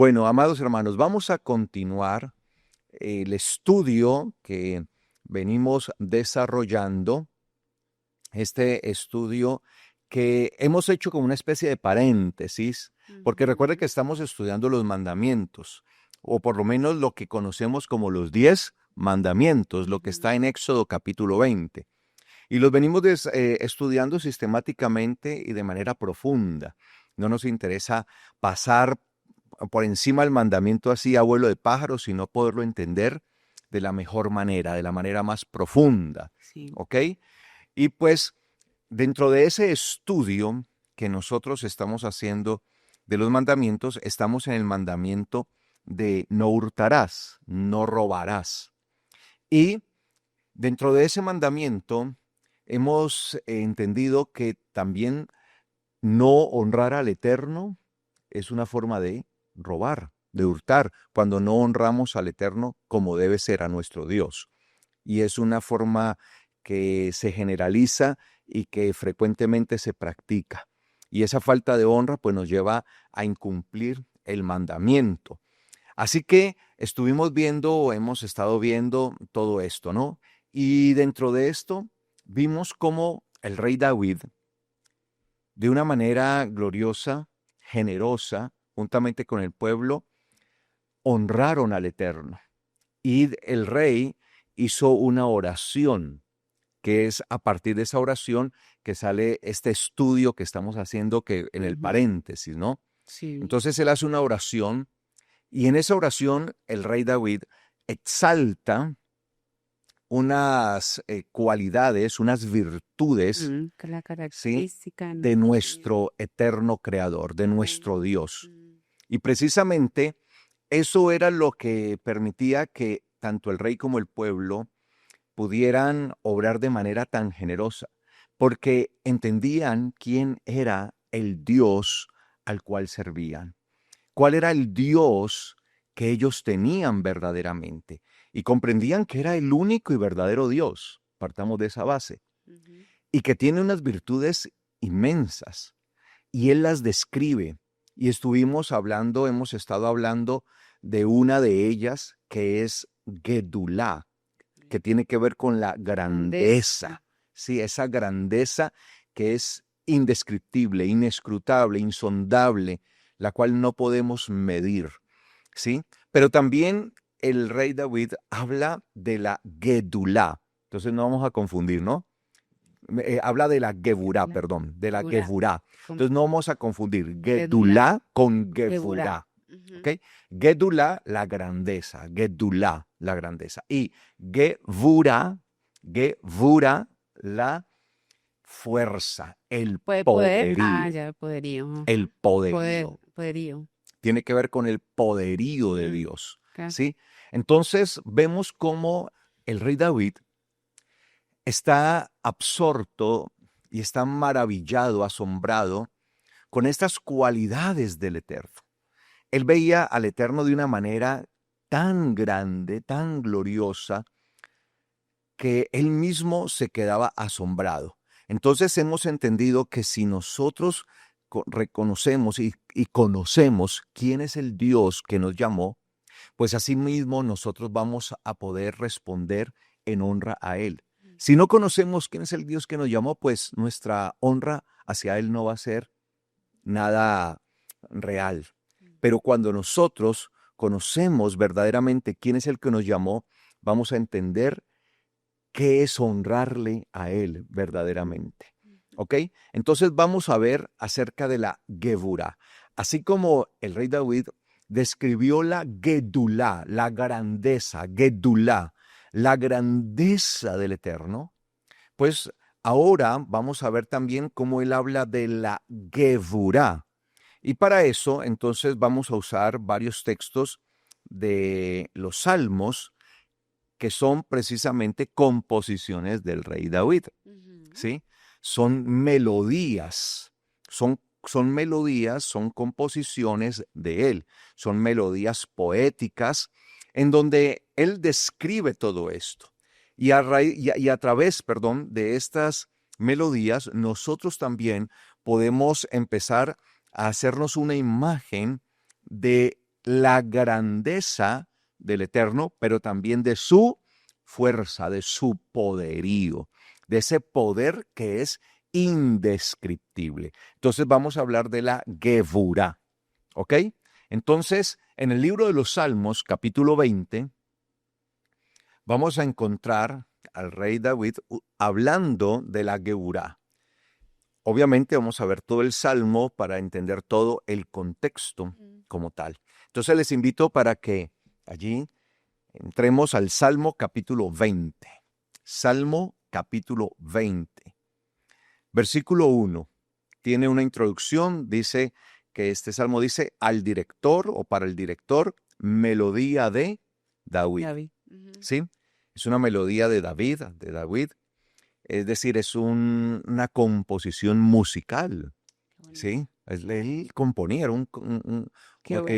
Bueno, amados hermanos, vamos a continuar el estudio que venimos desarrollando, este estudio que hemos hecho como una especie de paréntesis, porque recuerde que estamos estudiando los mandamientos, o por lo menos lo que conocemos como los 10 mandamientos, lo que está en Éxodo capítulo 20. Y los venimos estudiando sistemáticamente y de manera profunda. No nos interesa pasar por encima del mandamiento así a vuelo de pájaro, sino poderlo entender de la mejor manera, de la manera más profunda. Sí. ¿Ok? Y pues dentro de ese estudio que nosotros estamos haciendo de los mandamientos, estamos en el mandamiento de no hurtarás, no robarás. Y dentro de ese mandamiento hemos entendido que también no honrar al Eterno es una forma de robar, de hurtar, cuando no honramos al Eterno como debe ser a nuestro Dios. Y es una forma que se generaliza y que frecuentemente se practica. Y esa falta de honra pues nos lleva a incumplir el mandamiento. Así que hemos estado viendo todo esto, ¿no? Y dentro de esto vimos cómo el rey David, de una manera gloriosa, generosa, juntamente con el pueblo, honraron al Eterno. Y el rey hizo una oración, que es a partir de esa oración que sale este estudio que estamos haciendo que en el paréntesis, ¿no? Sí. Entonces él hace una oración y en esa oración el rey David exalta unas cualidades, unas virtudes, Que la ¿sí? característica de De nuestro Dios. nuestro eterno creador, de Amén. nuestro Dios. Mm, Y precisamente eso era lo que permitía que tanto el rey como el pueblo pudieran obrar de manera tan generosa, porque entendían quién era el Dios al cual servían, cuál era el Dios que ellos tenían verdaderamente, y comprendían que era el único y verdadero Dios, partamos de esa base, ujú. y que tiene unas virtudes inmensas, y Él las describe, y hemos estado hablando de una de ellas, que es Gedulá, que tiene que ver con la Grandeza. grandeza, sí, esa grandeza que es indescriptible, inescrutable, insondable, la cual no podemos medir, ¿sí? Pero también el rey David habla de la Gedulá, entonces no vamos a confundir, ¿no? Habla de la Geburá, Geburá. perdón, de la Geburá. Geburá. Con Entonces no vamos a confundir Gedulá. Gedulá con Geburá. Geburá. Ujú. ¿Ok? Gedulá, la grandeza. Gedulá, la grandeza. Y Gevura, Gevura, la fuerza, el Puede poder. Ah, poderío. ya, el poderío. El Ajá. poderío. Poderío. Tiene que ver con el poderío de Mm, Dios. claro. ¿Sí? Entonces vemos cómo el rey David está absorto y está maravillado, asombrado con estas cualidades del Eterno. Él veía al Eterno de una manera tan grande, tan gloriosa, que él mismo se quedaba asombrado. Entonces hemos entendido que si nosotros reconocemos y conocemos quién es el Dios que nos llamó, pues asimismo nosotros vamos a poder responder en honra a Él. Si no conocemos quién es el Dios que nos llamó, pues nuestra honra hacia Él no va a ser nada real. Pero cuando nosotros conocemos verdaderamente quién es el que nos llamó, vamos a entender qué es honrarle a Él verdaderamente. ¿Ok? Entonces vamos a ver acerca de la Geburá. Así como el rey David describió la Gedulá, la grandeza, Gedulá, la grandeza del Eterno, pues ahora vamos a ver también cómo él habla de la Geburá. Y para eso, entonces, vamos a usar varios textos de los Salmos, que son precisamente composiciones del rey David, Ujú. ¿sí? Son melodías, son melodías, son composiciones de él, son melodías poéticas en donde él describe todo esto. Y a través, perdón, de estas melodías, nosotros también podemos empezar a hacernos una imagen de la grandeza del Eterno, pero también de su fuerza, de su poderío, de ese poder que es indescriptible. Entonces vamos a hablar de la Gevurá, ¿ok? Entonces, en el libro de los Salmos, capítulo 20, vamos a encontrar al rey David hablando de la Gevurá. Obviamente vamos a ver todo el Salmo para entender todo el contexto como tal. Entonces les invito para que allí entremos al Salmo capítulo 20. Salmo capítulo 20. Versículo 1. Tiene una introducción, dice que este salmo dice al director o para el director, melodía de David. ¿Sí? Es una melodía de David, es decir, es una composición musical. ¿Sí? Él componía, era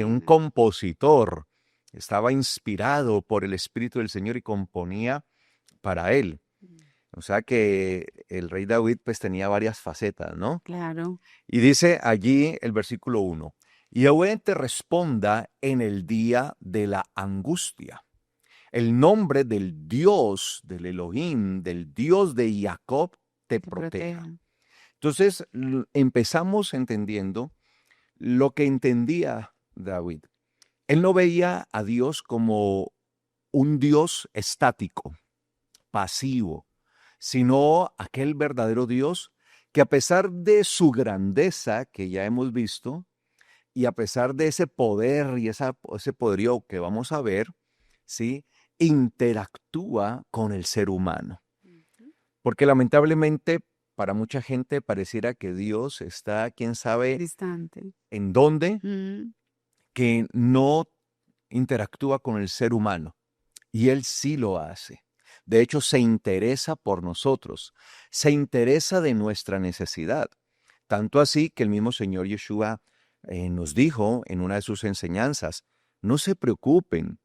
un compositor. Estaba inspirado por el Espíritu del Señor y componía para él. O sea que el rey David pues tenía varias facetas, ¿no? Claro. Y dice allí el versículo 1, Yahweh te responda en el día de la angustia. El nombre del Dios, del Elohim, del Dios de Jacob, te proteja. Entonces empezamos entendiendo lo que entendía David. Él no veía a Dios como un Dios estático, pasivo, sino aquel verdadero Dios que a pesar de su grandeza que ya hemos visto, y a pesar de ese poder y ese poderío que vamos a ver, ¿sí?, interactúa con el ser humano. Porque lamentablemente para mucha gente pareciera que Dios está, quién sabe, distante. ¿En dónde? Que no interactúa con el ser humano. Y Él sí lo hace. De hecho, se interesa por nosotros, se interesa de nuestra necesidad. Tanto así que el mismo Señor Yeshua nos dijo en una de sus enseñanzas, no se preocupen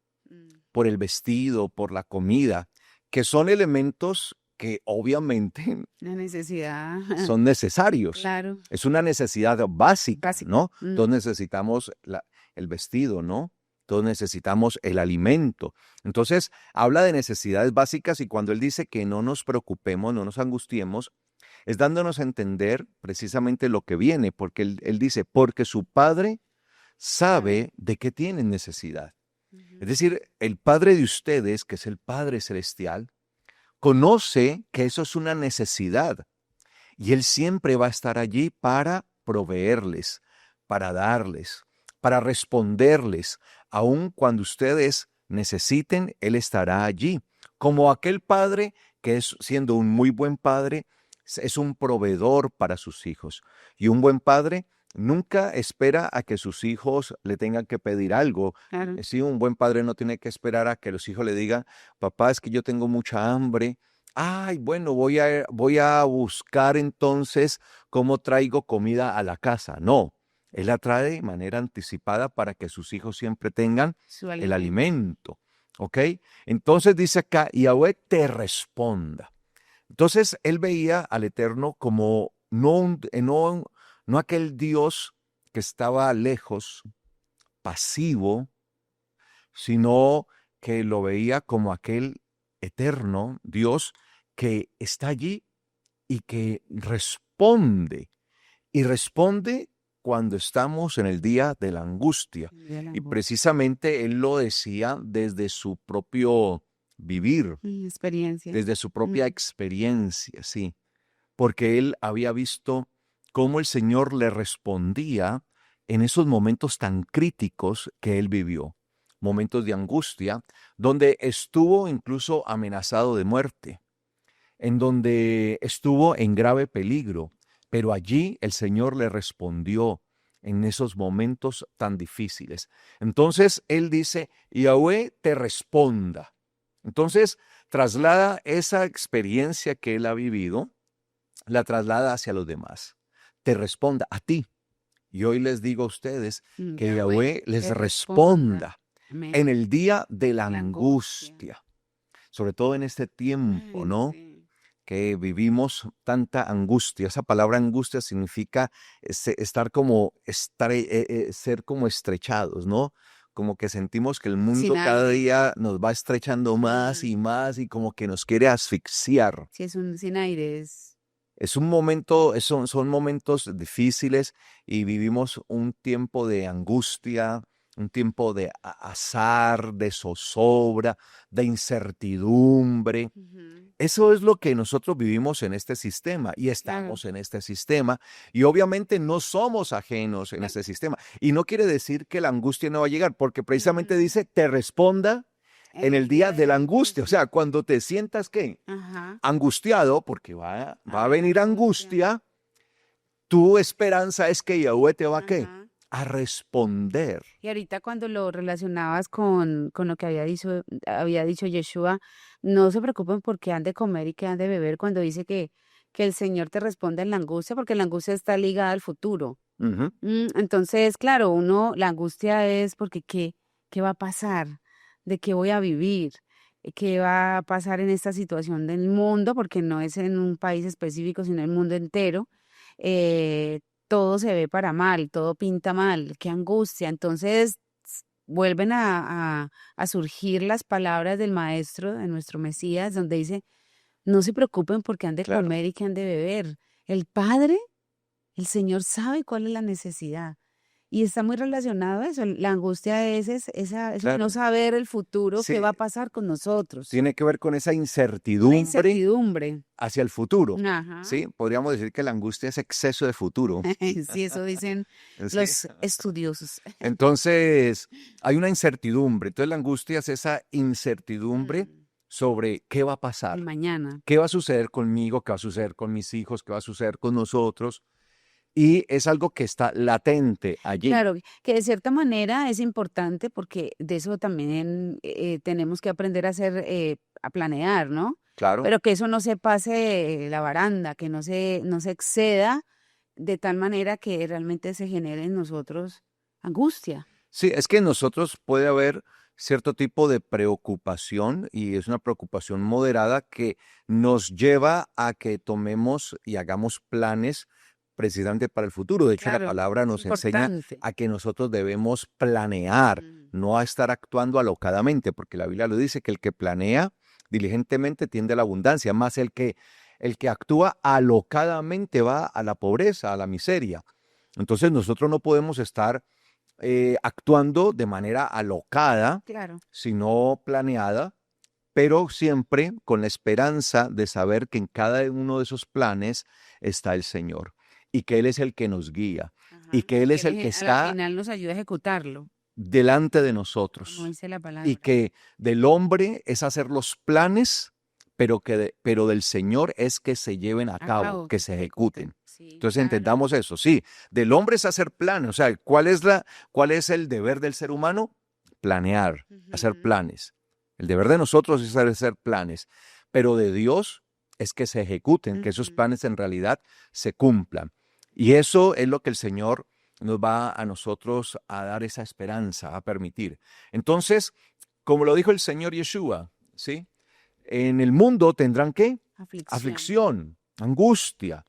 por el vestido, por la comida, que son elementos que obviamente La necesidad. son necesarios. Claro. Es una necesidad básica, ¿no? Todos necesitamos el vestido, ¿no? Todos necesitamos el alimento. Entonces, habla de necesidades básicas y cuando él dice que no nos preocupemos, no nos angustiemos, es dándonos a entender precisamente lo que viene, porque él dice, porque su Padre sabe de qué tienen necesidad. Es decir, el Padre de ustedes, que es el Padre Celestial, conoce que eso es una necesidad y Él siempre va a estar allí para proveerles, para darles, para responderles. Aun cuando ustedes necesiten, Él estará allí. Como aquel padre que es, siendo un muy buen padre, es un proveedor para sus hijos. Y un buen padre nunca espera a que sus hijos le tengan que pedir algo. Claro. Sí, un buen padre no tiene que esperar a que los hijos le digan, papá, es que yo tengo mucha hambre. Ay, bueno, voy a buscar entonces cómo traigo comida a la casa. No, Él la trae de manera anticipada para que sus hijos siempre tengan el alimento. ¿Ok? Entonces dice acá, Yahweh te responda. Entonces él veía al Eterno como no aquel Dios que estaba lejos, pasivo, sino que lo veía como aquel eterno Dios que está allí y que responde. Y responde cuando estamos en el día de la angustia. Y precisamente él lo decía desde su propio vivir. Experiencia. Desde su propia experiencia, sí. Porque él había visto cómo el Señor le respondía en esos momentos tan críticos que él vivió. Momentos de angustia, donde estuvo incluso amenazado de muerte, en donde estuvo en grave peligro, pero allí el Señor le respondió en esos momentos tan difíciles. Entonces él dice, Yahweh te responda. Entonces traslada esa experiencia que él ha vivido, la traslada hacia los demás. Te responda a ti. Y hoy les digo a ustedes que Yahweh les responda en el día de la angustia. Sobre todo en este tiempo, ¿no? Que vivimos tanta angustia. Esa palabra angustia significa ser como estrechados, ¿no? como que sentimos que el Sin mundo cada aire. día nos va estrechando más y como que nos quiere asfixiar. Si es un sin aire, Es un momento, son momentos difíciles y vivimos un tiempo de angustia, un tiempo de azar, de zozobra, de incertidumbre. Ujú. Eso es lo que nosotros vivimos en este sistema y Claro. estamos en este sistema y obviamente no somos ajenos en este sistema. Y no quiere decir que la angustia no va a llegar, porque precisamente Ujú. dice, te responda En en el el día día de de la la angustia. O angustia. sea, cuando te sientas, ¿qué? Ajá. Angustiado, porque va a Ay, venir angustia. angustia, tu esperanza es que Yahweh te va a ¿qué? Ajá. A responder. Y ahorita cuando lo relacionabas con lo que había dicho Yeshua, no se preocupen por qué han de comer y qué han de beber cuando dice que el Señor te responde en la angustia, porque la angustia está ligada al futuro. Ujú. Entonces, claro, la angustia es porque ¿qué va a pasar? ¿De qué voy a vivir? ¿Qué va a pasar en esta situación del mundo? Porque no es en un país específico, sino el mundo entero. Eh, Todo se ve para mal, todo pinta mal, qué angustia. Entonces, vuelven a surgir las palabras del Maestro, de nuestro Mesías, donde dice, no se preocupen porque han de Claro. comer y que han de beber. El Padre, el Señor sabe cuál es la necesidad. Y está muy relacionado a eso. La angustia es el no Claro. saber el futuro, qué Sí, va a pasar con nosotros. tiene que ver con esa Una incertidumbre incertidumbre. hacia el futuro. Ajá. Sí, podríamos decir que la angustia es exceso de futuro. Sí, eso dicen Sí. los estudiosos. Entonces, hay una incertidumbre. Entonces, la angustia es esa incertidumbre Mm, sobre qué va a El pasar, mañana. qué va a suceder conmigo, qué va a suceder con mis hijos, qué va a suceder con nosotros. Y es algo que está latente allí. Claro, que de cierta manera es importante porque de eso también tenemos que aprender a hacer, a planear, ¿no? Claro. Pero que eso no se pase la baranda, que no se exceda de tal manera que realmente se genere en nosotros angustia. Sí, es que en nosotros puede haber cierto tipo de preocupación y es una preocupación moderada que nos lleva a que tomemos y hagamos planes precisamente para el futuro. De hecho, la Claro, palabra es nos enseña importante. a que nosotros debemos planear, Mm, no a estar actuando alocadamente, porque la Biblia lo dice que el que planea diligentemente tiende a la abundancia, más el que actúa alocadamente va a la pobreza, a la miseria. Entonces nosotros no podemos estar actuando de manera alocada, Claro. sino planeada, pero siempre con la esperanza de saber que en cada uno de esos planes está el Señor y que Él es el que nos guía y Ajá. que Y Él que es el Él que a la está final nos ayuda a ejecutarlo, delante de como nosotros dice la y palabra. que del hombre es hacer los planes, pero del Señor es que se lleven a A cabo, cabo, que que se se ejecuten. ejecuten. Sí, Entonces claro. entendamos eso, sí, del hombre es hacer planes, o sea, ¿cuál es el deber del ser humano? Planear, hacer Ujú, planes. El deber de nosotros es hacer planes, pero de Dios es que se ejecuten, que esos ujú. planes en realidad se cumplan. Y eso es lo que el Señor nos va a nosotros a dar esa esperanza, a permitir. Entonces, como lo dijo el Señor Yeshua, ¿sí? En el mundo tendrán ¿qué? Aflicción. Aflicción, angustia.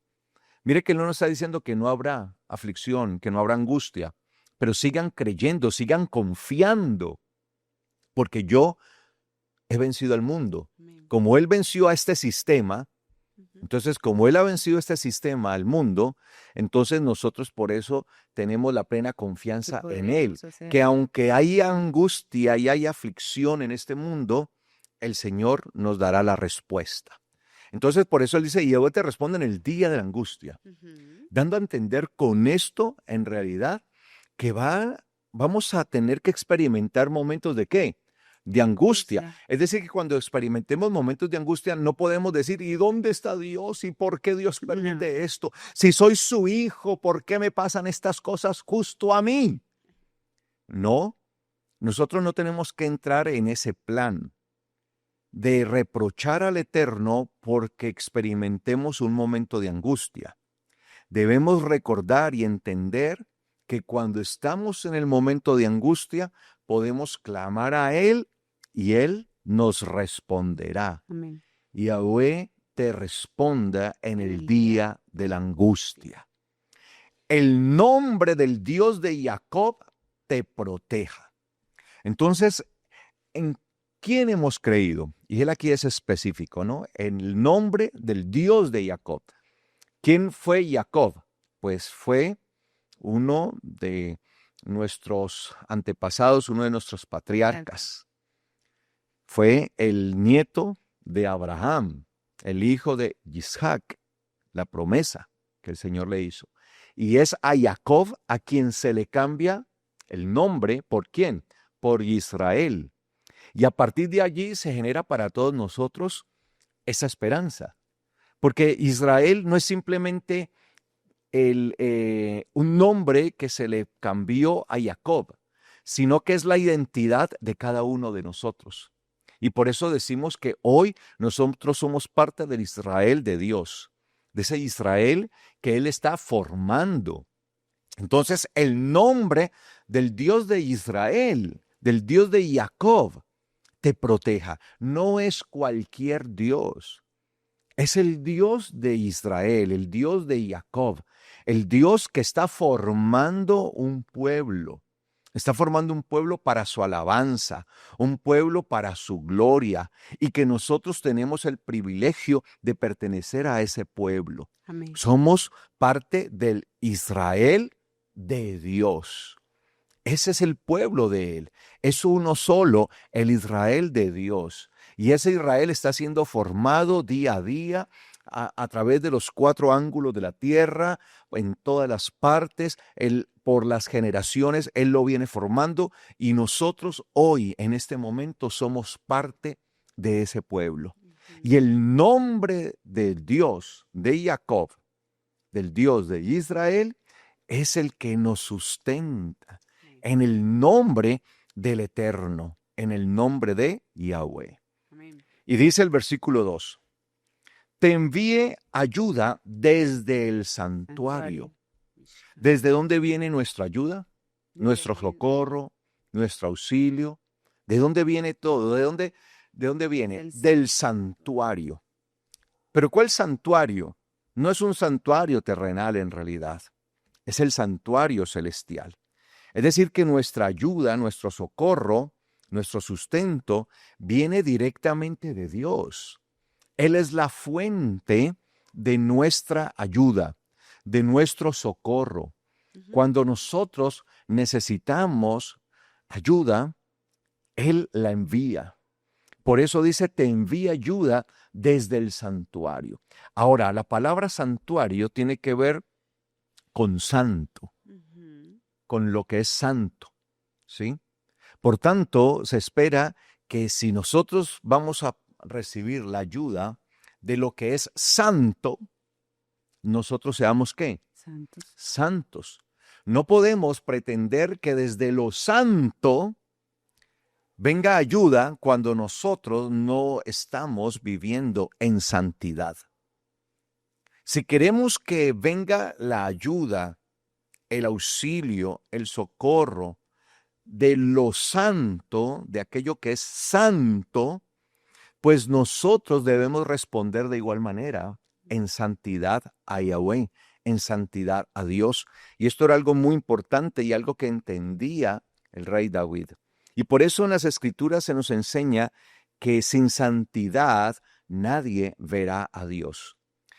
Mire que Él no nos está diciendo que no habrá aflicción, que no habrá angustia, pero sigan creyendo, sigan confiando, porque yo he vencido al mundo. Amén. Como Él venció a este sistema, Ujú. entonces como Él ha vencido este sistema al mundo, entonces nosotros por eso tenemos la plena Que confianza en Él, podremos que hacerlo. aunque hay angustia y hay aflicción en este mundo, el Señor nos dará la respuesta. Entonces por eso Él dice, y Yahweh te responde en el día de la angustia, Ujú. dando a entender con esto, en realidad, que vamos a tener que experimentar momentos de ¿qué? De angustia. Angustia. Es decir, que cuando experimentemos momentos de angustia no podemos decir, ¿y dónde está Dios? ¿Y por qué Dios No. permite esto? Si soy su hijo, ¿por qué me pasan estas cosas justo a mí? No, nosotros no tenemos que entrar en ese plan de reprochar al Eterno porque experimentemos un momento de angustia. Debemos recordar y entender que cuando estamos en el momento de angustia, podemos clamar a Él y Él nos responderá. Amén. Yahweh te responda en En el el día día de de la la angustia. angustia. El nombre del Dios de Jacob te proteja. Entonces, ¿en quién hemos creído? Y él aquí es específico, ¿no? En el nombre del Dios de Jacob. ¿Quién fue Jacob? Pues fue uno de nuestros antepasados, uno de nuestros Claro. patriarcas. Fue el nieto de Abraham, el hijo de Isaac, la promesa que el Señor le hizo. Y es a Jacob a quien se le cambia el nombre. ¿Por quién? Por Israel. Y a partir de allí se genera para todos nosotros esa esperanza. Porque Israel no es simplemente un nombre que se le cambió a Jacob, sino que es la identidad de cada uno de nosotros. Y por eso decimos que hoy nosotros somos parte del Israel de Dios, de ese Israel que Él está formando. Entonces, el nombre del Dios de Israel, del Dios de Jacob, te proteja. No es cualquier Dios. Es el Dios de Israel, el Dios de Jacob, el Dios que está formando un pueblo. Está formando un pueblo para su alabanza, un pueblo para su gloria, y que nosotros tenemos el privilegio de pertenecer a ese pueblo. Amén. Somos parte del Israel de Dios. Ese es el pueblo de Él. Es uno solo, el Israel de Dios. Y ese Israel está siendo formado día a día a través de los 4 ángulos de la tierra, en todas las partes. Él, por las generaciones, Él lo viene formando y nosotros hoy, en este momento, somos parte de ese pueblo. Y el nombre del Dios de Jacob, del Dios de Israel, es el que nos sustenta en el nombre del Eterno, en el nombre de Yahweh. Amén. Y dice el versículo 2, te envíe ayuda desde el santuario. ¿Desde dónde viene nuestra ayuda? Nuestro socorro, nuestro auxilio. ¿De dónde viene todo? ¿De dónde viene? Del santuario. ¿Pero cuál santuario? No es un santuario terrenal en realidad. Es el santuario celestial. Es decir, que nuestra ayuda, nuestro socorro, nuestro sustento, viene directamente de Dios. Él es la fuente de nuestra ayuda, de nuestro socorro. Cuando nosotros necesitamos ayuda, Él la envía. Por eso dice, te envía ayuda desde el santuario. Ahora, la palabra santuario tiene que ver con santo, con lo que es santo, ¿sí? Por tanto, se espera que si nosotros vamos a recibir la ayuda de lo que es santo, nosotros seamos ¿qué? Santos. Santos. No podemos pretender que desde lo santo venga ayuda cuando nosotros no estamos viviendo en santidad. Si queremos que venga la ayuda, el auxilio, el socorro de lo santo, de aquello que es santo, pues nosotros debemos responder de igual manera en santidad a Yahweh, en santidad a Dios. Y esto era algo muy importante y algo que entendía el rey David. Y por eso en las Escrituras se nos enseña que sin santidad nadie verá a Dios.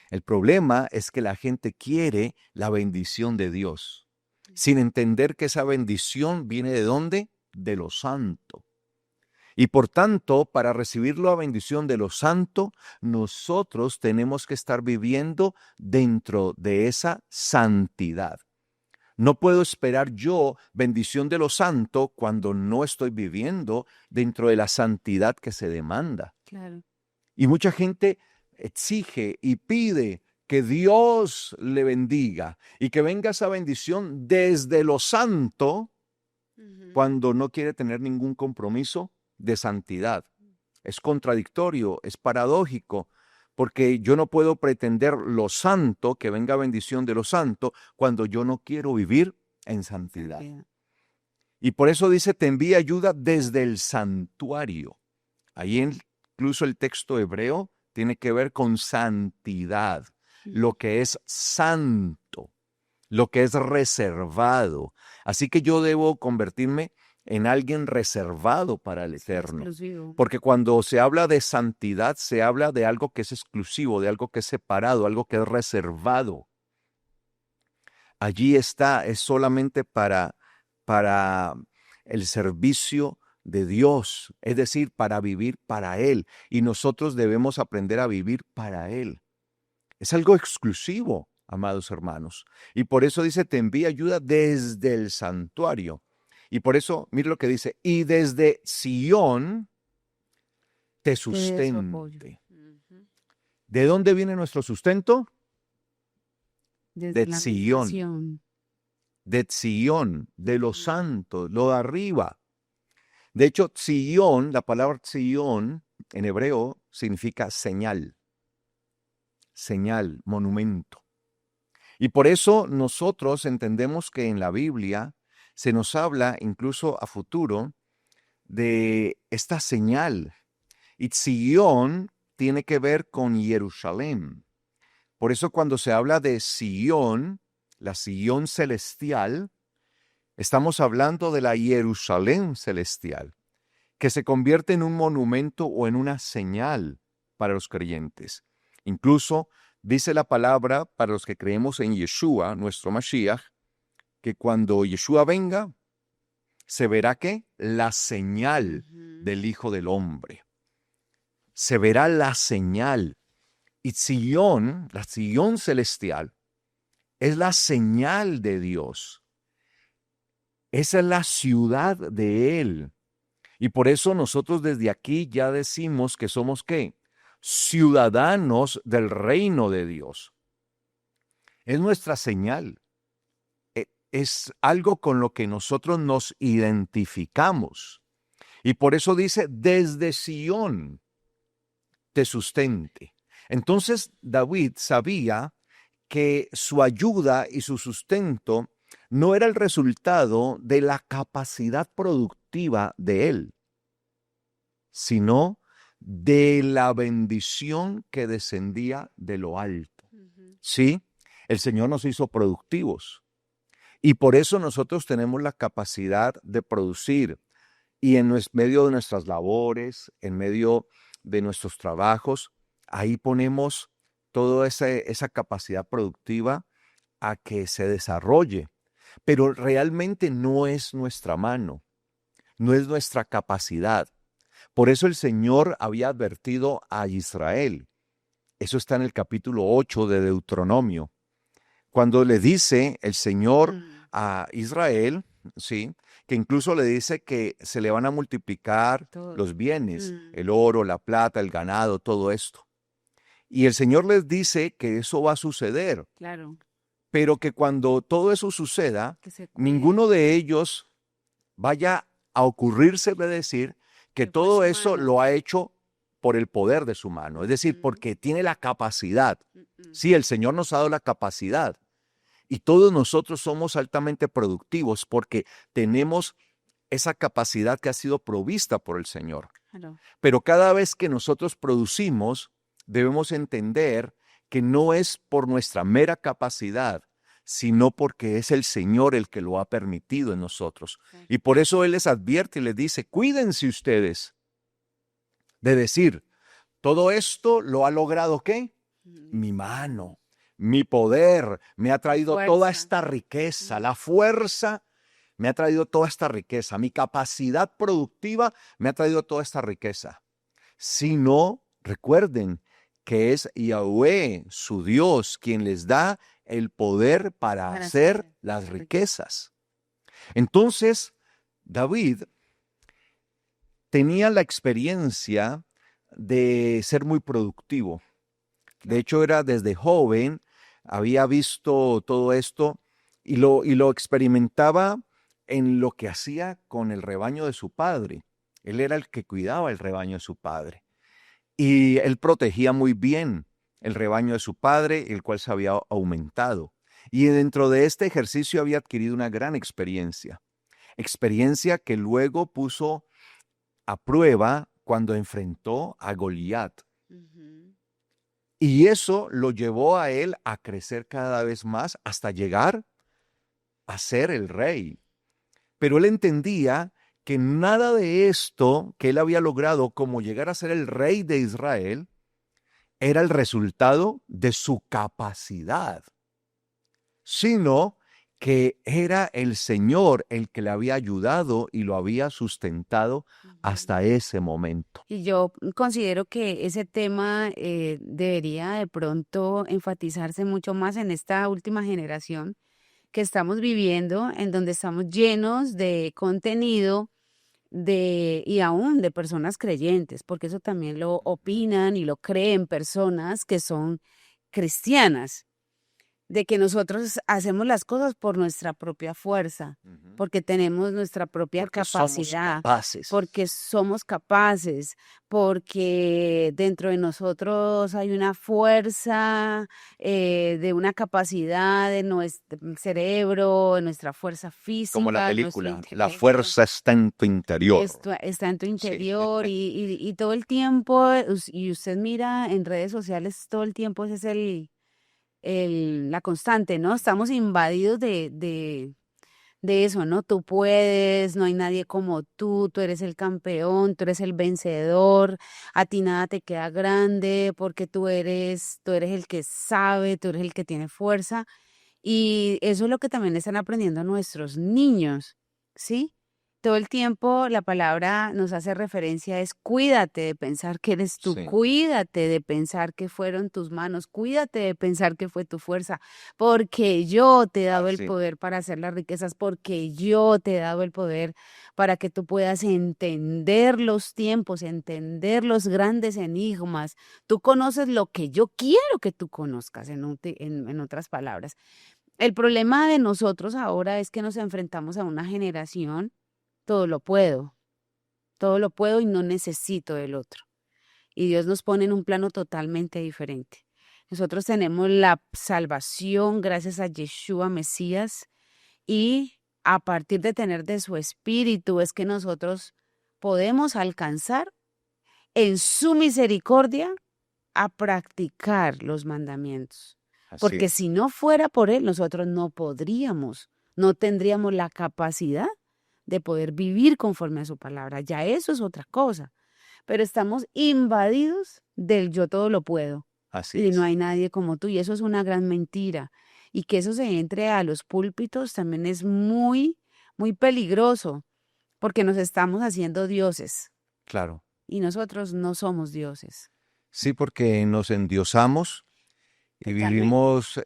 El problema es que la gente quiere la bendición de Dios, sin entender que esa bendición viene ¿de dónde? De lo santo. Y por tanto, para recibir la bendición de lo santo, nosotros tenemos que estar viviendo dentro de esa santidad. No puedo esperar yo bendición de lo santo cuando no estoy viviendo dentro de la santidad que se demanda. Claro. Y mucha gente exige y pide que Dios le bendiga y que venga esa bendición desde lo santo cuando no quiere tener ningún compromiso de santidad. Es contradictorio, es paradójico, porque yo no puedo pretender lo santo, que venga bendición de lo santo, cuando yo no quiero vivir en santidad. Y por eso dice, te envía ayuda desde el santuario. Ahí incluso el texto hebreo tiene que ver con santidad, lo que es santo, lo que es reservado. Así que yo debo convertirme en alguien reservado para el Eterno. Exclusivo. Porque cuando se habla de santidad, se habla de algo que es exclusivo, de algo que es separado, algo que es reservado. Allí está, es solamente para el servicio de Dios, es decir, para vivir para Él. Y nosotros debemos aprender a vivir para Él. Es algo exclusivo, amados hermanos. Y por eso dice, te envía ayuda desde el santuario. Y por eso, mire lo que dice, y desde Sión te De su apoyo. sustente. ¿De dónde viene nuestro sustento? Desde De la Sión. nación. De Sión, de los santos, lo de arriba. De hecho, Sión, la palabra Sión en hebreo significa señal, monumento. Y por eso nosotros entendemos que en la Biblia se nos habla incluso a futuro de esta señal. Y Sión tiene que ver con Jerusalén. Por eso cuando se habla de Sión, la Sión celestial, estamos hablando de la Jerusalén celestial, que se convierte en un monumento o en una señal para los creyentes. Incluso dice la palabra para los que creemos en Yeshua, nuestro Mashiach, que cuando Yeshua venga, se verá ¿qué? La señal del Hijo del Hombre. Se verá la señal. Y Sión, la Sión celestial, es la señal de Dios. Esa es la ciudad de Él. Y por eso nosotros desde aquí ya decimos que somos ¿qué? Ciudadanos del reino de Dios. Es nuestra señal. Es algo con lo que nosotros nos identificamos. Y por eso dice, desde Sión te sustente. Entonces David sabía que su ayuda y su sustento no era el resultado de la capacidad productiva de él, sino de la bendición que descendía de lo alto. Sí, el Señor nos hizo productivos y por eso nosotros tenemos la capacidad de producir y en medio de nuestras labores, en medio de nuestros trabajos, ahí ponemos toda esa capacidad productiva a que se desarrolle. Pero realmente no es nuestra mano, no es nuestra capacidad. Por eso el Señor había advertido a Israel. Eso está en el capítulo 8 de Deuteronomio. Cuando le dice el Señor a Israel, ¿sí?, que incluso le dice que se le van a multiplicar Todo. los bienes, el oro, la plata, el ganado, todo esto. Y el Señor les dice que eso va a suceder, Claro. pero que cuando todo eso suceda, Que se cuide. ninguno de ellos vaya a ocurrirse de decir que Que fue todo su eso mano. lo ha hecho por el poder de su mano, es decir, porque tiene la capacidad. Sí, el Señor nos ha dado la capacidad y todos nosotros somos altamente productivos porque tenemos esa capacidad que ha sido provista por el Señor. Claro. Pero cada vez que nosotros producimos, debemos entender que no es por nuestra mera capacidad, sino porque es el Señor el que lo ha permitido en nosotros. Y por eso Él les advierte y les dice, cuídense ustedes de decir, todo esto lo ha logrado ¿qué? Mi mano, mi poder, me ha traído toda Fuerza. esta riqueza, la fuerza me ha traído toda esta riqueza, mi capacidad productiva me ha traído toda esta riqueza. Si no, recuerden que es Yahweh, su Dios, quien les da el poder para hacer las riquezas. Entonces, David tenía la experiencia de ser muy productivo. De hecho, era desde joven, había visto todo esto y lo experimentaba en lo que hacía con el rebaño de su padre. Él era el que cuidaba el rebaño de su padre. Y él protegía muy bien el rebaño de su padre, el cual se había aumentado. Y dentro de este ejercicio había adquirido una gran experiencia. Experiencia que luego puso a prueba cuando enfrentó a Goliat. Y eso lo llevó a él a crecer cada vez más hasta llegar a ser el rey. Pero él entendía que nada de esto que él había logrado, como llegar a ser el rey de Israel, era el resultado de su capacidad, sino que era el Señor el que le había ayudado y lo había sustentado Ujú. hasta ese momento. Y yo considero que ese tema debería de pronto enfatizarse mucho más en esta última generación que estamos viviendo, en donde estamos llenos de contenido y aún de personas creyentes, porque eso también lo opinan y lo creen personas que son cristianas, de que nosotros hacemos las cosas por nuestra propia fuerza, Ujú. porque tenemos nuestra propia Porque somos capacidad, capaces. porque somos capaces, porque dentro de nosotros hay una fuerza, de una capacidad de nuestro cerebro, de nuestra fuerza Como la física, nuestro película, la intelecto. fuerza está en tu interior. Esto está en tu Sí. interior y todo el tiempo, y usted mira en redes sociales, todo el tiempo ese es la constante, ¿no? Estamos invadidos de eso, ¿no? Tú puedes, no hay nadie como tú eres el campeón, tú eres el vencedor, a ti nada te queda grande porque tú eres el que sabe, tú eres el que tiene fuerza. Y eso es lo que también están aprendiendo nuestros niños, ¿sí? Todo el tiempo la palabra nos hace referencia es cuídate de pensar que eres tú, Sí. cuídate de pensar que fueron tus manos, cuídate de pensar que fue tu fuerza, porque yo te he dado el Así. poder para hacer las riquezas, porque yo te he dado el poder para que tú puedas entender los tiempos, entender los grandes enigmas. Tú conoces lo que yo quiero que tú conozcas, en otras palabras. El problema de nosotros ahora es que nos enfrentamos a una generación, todo todo lo puedo y no necesito del otro. Y Dios nos pone en un plano totalmente diferente. Nosotros tenemos la salvación gracias a Yeshua Mesías y a partir de tener de su espíritu es que nosotros podemos alcanzar en su misericordia a practicar los mandamientos. Así Porque es. si no fuera por Él, nosotros no podríamos, no tendríamos la capacidad de poder vivir conforme a su palabra. Ya eso es otra cosa. Pero estamos invadidos del yo todo lo puedo Así y no es. hay nadie como tú. Y eso es una gran mentira. Y que eso se entre a los púlpitos también es muy, muy peligroso porque nos estamos haciendo dioses Claro. y nosotros no somos dioses. Sí, porque nos endiosamos y Totalmente. vivimos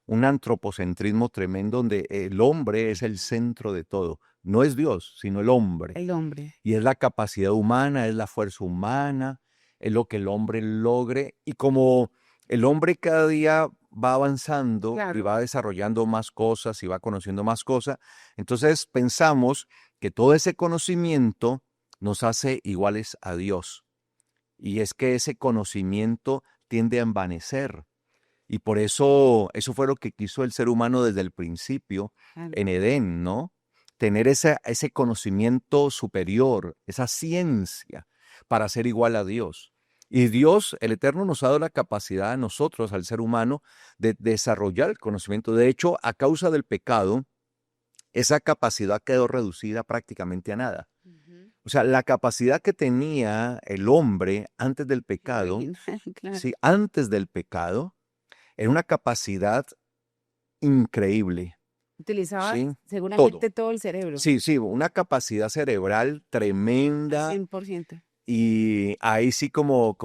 un antropocentrismo tremendo donde el hombre es el centro de todo. No es Dios, sino el hombre. El hombre. Y es la capacidad humana, es la fuerza humana, es lo que el hombre logre. Y como el hombre cada día va avanzando y Claro. va desarrollando más cosas y va conociendo más cosas, entonces pensamos que todo ese conocimiento nos hace iguales a Dios. Y es que ese conocimiento tiende a envanecer. Y por eso fue lo que quiso el ser humano desde el principio Claro. en Edén, ¿no? Tener ese conocimiento superior, esa ciencia para ser igual a Dios. Y Dios, el Eterno, nos ha dado la capacidad a nosotros, al ser humano, de desarrollar el conocimiento. De hecho, a causa del pecado, esa capacidad quedó reducida prácticamente a nada. Ujú. O sea, la capacidad que tenía el hombre antes del pecado, Original, claro. sí, antes del pecado, era una capacidad increíble, Utilizaba ¿sí? Todo. seguramente todo el cerebro, Sí, sí, una capacidad cerebral tremenda 100%. y ahí sí como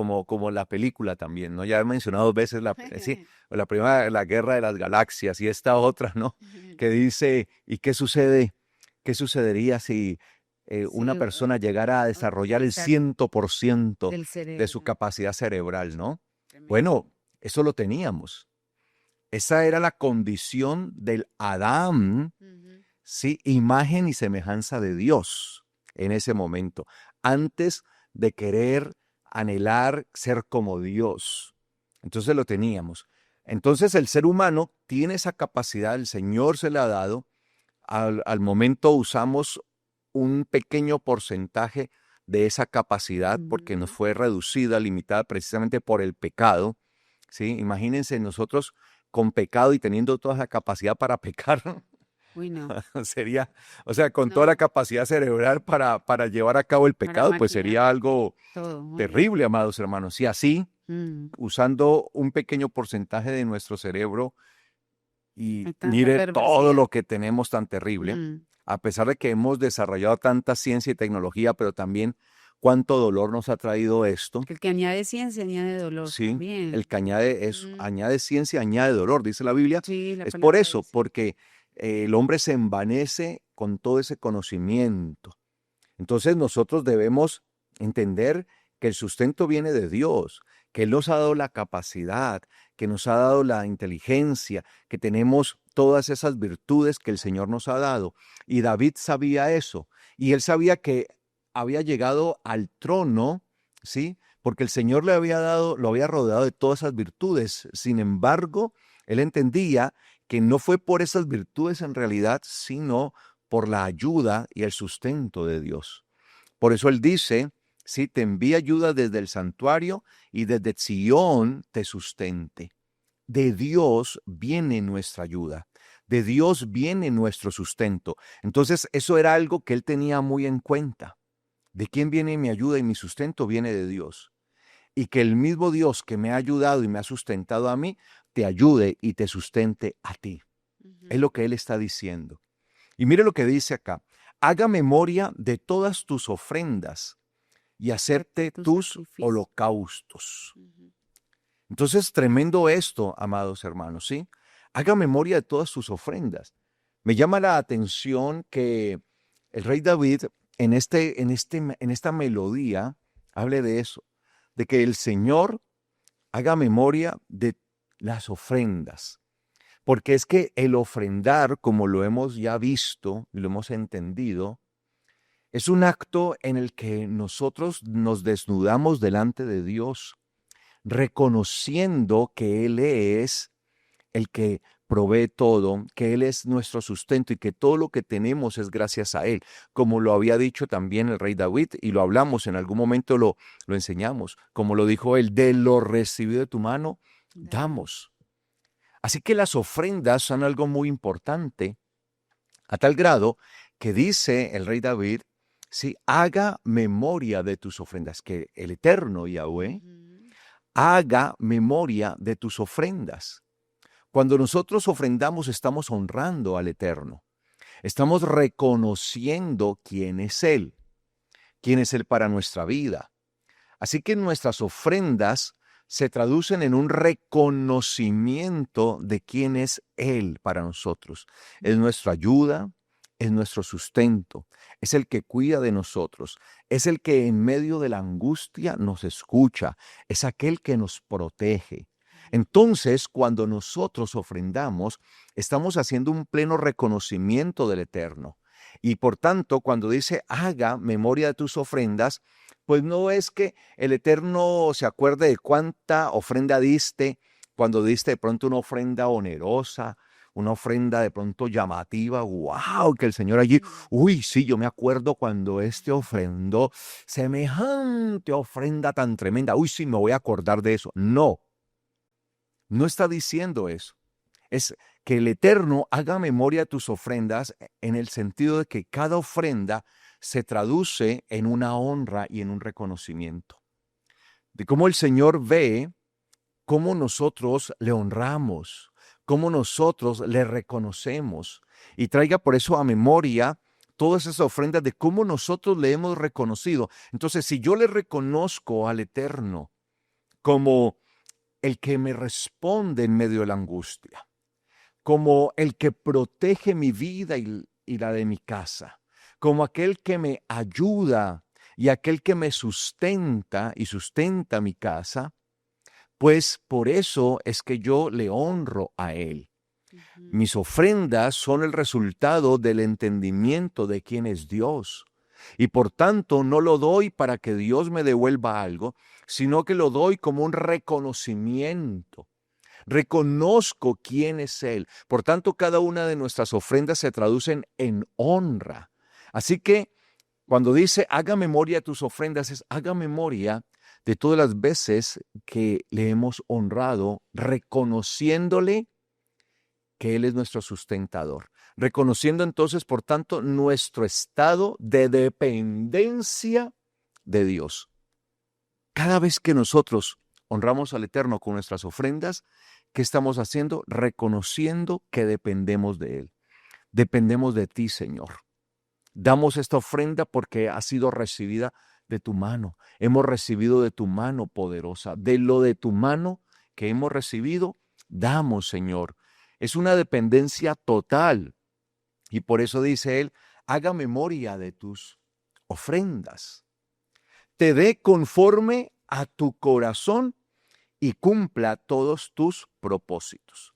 la película también, ¿no? Ya he mencionado 2 veces sí, la primera, la Guerra de las Galaxias y esta otra, ¿no? Que dice, ¿y qué sucede? ¿Qué sucedería si una Sí, persona llegara a desarrollar el utilizar 100% del de su cerebro. capacidad cerebral, ¿no? Tremendo. Bueno, eso lo teníamos. Esa era la condición del Adán, Ujú. sí, imagen y semejanza de Dios en ese momento, antes de querer anhelar ser como Dios. Entonces lo teníamos. Entonces el ser humano tiene esa capacidad, el Señor se la ha dado. Al momento usamos un pequeño porcentaje de esa capacidad porque nos Ujú. fue reducida, limitada precisamente por el pecado. ¿Sí? Imagínense nosotros con pecado y teniendo toda esa capacidad para pecar. Uy, no, Sería, o sea, con toda la no, capacidad cerebral para llevar a cabo el para pecado, pues maquinar sería algo todo. Uy, no. terrible, amados hermanos. Y así, Mm, usando un pequeño porcentaje de nuestro cerebro, y hay tanta mire todo perversidad. lo que tenemos tan terrible, Mm, a pesar de que hemos desarrollado tanta ciencia y tecnología, pero también cuánto dolor nos ha traído esto, que el que añade ciencia añade dolor ¿sí? El también. que añade, Mm, añade ciencia, añade dolor, dice la Biblia. sí, la Es por palabra eso, dice. porque el hombre se envanece con todo ese conocimiento. Entonces nosotros debemos entender que el sustento viene de Dios, que Él nos ha dado la capacidad, que nos ha dado la inteligencia, que tenemos todas esas virtudes que el Señor nos ha dado. Y David sabía eso. Y él sabía que había llegado al trono, ¿sí? Porque el Señor le había dado, lo había rodeado de todas esas virtudes. Sin embargo, él entendía que no fue por esas virtudes en realidad, sino por la ayuda y el sustento de Dios. Por eso él dice, sí, te envía ayuda desde el santuario y desde Sión te sustente. De Dios viene nuestra ayuda, de Dios viene nuestro sustento. Entonces eso era algo que él tenía muy en cuenta. ¿De quién viene mi ayuda y mi sustento? Viene de Dios. Y que el mismo Dios que me ha ayudado y me ha sustentado a mí, te ayude y te sustente a ti. Es lo Ujú. que él está diciendo. Y mire lo que dice acá. Haga memoria de todas tus ofrendas y acepte Tu tus sacrificio. holocaustos. Ujú. Entonces, tremendo esto, amados hermanos, ¿sí? Haga memoria de todas sus ofrendas. Me llama la atención que el rey David en esta melodía hable de eso, de que el Señor haga memoria de las ofrendas. Porque es que el ofrendar, como lo hemos ya visto y lo hemos entendido, es un acto en el que nosotros nos desnudamos delante de Dios, reconociendo que Él es el que provee todo, que Él es nuestro sustento y que todo lo que tenemos es gracias a Él, como lo había dicho también el rey David y lo hablamos, en algún momento lo enseñamos, como lo dijo él, de lo recibido de tu mano, Damos. damos. Así que las ofrendas son algo muy importante, a tal grado que dice el rey David, sí, haga memoria de tus ofrendas, que el eterno Yahweh Ujú. haga memoria de tus ofrendas. Cuando nosotros ofrendamos, estamos honrando al eterno, estamos reconociendo quién es Él para nuestra vida. Así que nuestras ofrendas se traducen en un reconocimiento de quién es Él para nosotros. Es nuestra ayuda, es nuestro sustento, es el que cuida de nosotros, es el que en medio de la angustia nos escucha, es aquel que nos protege. Entonces, cuando nosotros ofrendamos, estamos haciendo un pleno reconocimiento del Eterno. Y por tanto, cuando dice, haga memoria de tus ofrendas, pues no es que el Eterno se acuerde de cuánta ofrenda diste, cuando diste de pronto una ofrenda onerosa, una ofrenda de pronto llamativa, wow, que el Señor allí, Mm. uy, sí, yo me acuerdo cuando este ofrendó semejante ofrenda tan tremenda, uy, sí, me voy a acordar de eso. No, no está diciendo eso. Es que el Eterno haga memoria de tus ofrendas en el sentido de que cada ofrenda se traduce en una honra y en un reconocimiento. De cómo el Señor ve cómo nosotros le honramos, cómo nosotros le reconocemos. Y traiga por eso a memoria todas esas ofrendas de cómo nosotros le hemos reconocido. Entonces, si yo le reconozco al Eterno como el que me responde en medio de la angustia, como el que protege mi vida y la de mi casa, como aquel que me ayuda y aquel que me sustenta y sustenta mi casa, pues por eso es que yo le honro a Él. Ujú. Mis ofrendas son el resultado del entendimiento de quién es Dios. Y por tanto no lo doy para que Dios me devuelva algo, sino que lo doy como un reconocimiento. Reconozco quién es Él. Por tanto, cada una de nuestras ofrendas se traducen en honra. Así que cuando dice haga memoria de tus ofrendas, es haga memoria de todas las veces que le hemos honrado, reconociéndole que Él es nuestro sustentador, reconociendo entonces, por tanto, nuestro estado de dependencia de Dios. Cada vez que nosotros honramos al Eterno con nuestras ofrendas, ¿qué estamos haciendo? Reconociendo que dependemos de Él. Dependemos de ti, Señor. Damos esta ofrenda porque ha sido recibida de tu mano. Hemos recibido de tu mano poderosa. De lo de tu mano que hemos recibido, damos, Señor. Es una dependencia total. Y por eso dice Él, haga memoria de tus ofrendas. Te dé conforme a tu corazón y cumpla todos tus propósitos.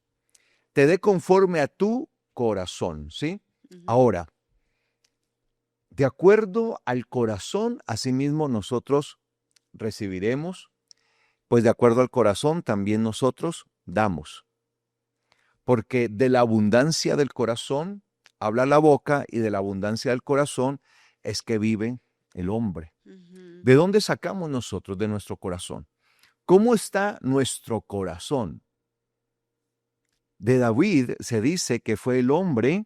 Te dé conforme a tu corazón, ¿sí? Ahora, de acuerdo al corazón, asimismo nosotros recibiremos, pues de acuerdo al corazón también nosotros damos. Porque de la abundancia del corazón habla la boca y de la abundancia del corazón es que vive el hombre. ¿De dónde sacamos nosotros? De nuestro corazón. ¿Cómo está nuestro corazón? De David se dice que fue el hombre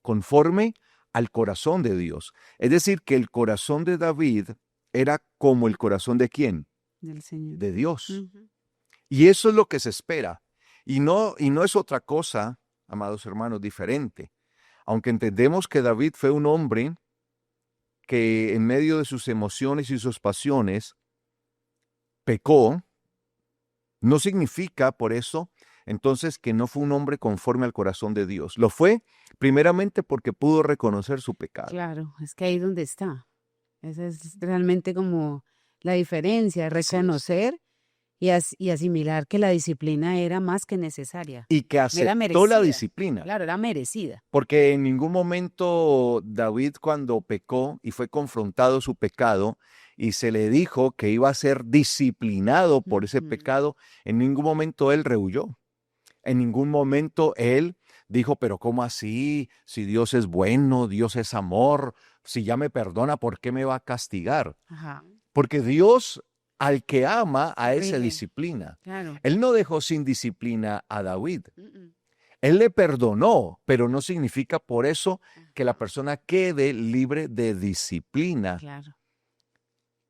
conforme al corazón de Dios. Es decir, que el corazón de David era como el corazón de ¿quién? Del Señor. De Dios. Y eso es lo que se espera. Y no es otra cosa, amados hermanos, diferente. Aunque entendemos que David fue un hombre que en medio de sus emociones y sus pasiones pecó, no significa por eso entonces que no fue un hombre conforme al corazón de Dios. Lo fue primeramente porque pudo reconocer su pecado. Claro, es que ahí donde está. Esa es realmente como la diferencia, reconocer y asimilar que la disciplina era más que necesaria. Y que Era aceptó merecida. la disciplina. Claro, era merecida. Porque en ningún momento David, cuando pecó y fue confrontado su pecado y se le dijo que iba a ser disciplinado por ese pecado, en ningún momento él rehuyó. En ningún momento él dijo, pero ¿cómo así? Si Dios es bueno, Dios es amor, si ya me perdona, ¿por qué me va a castigar? Ajá. Porque Dios al que ama, a ese Corrige. disciplina. Claro. Él no dejó sin disciplina a David. Él le perdonó, pero no significa por eso que la persona quede libre de disciplina. Claro.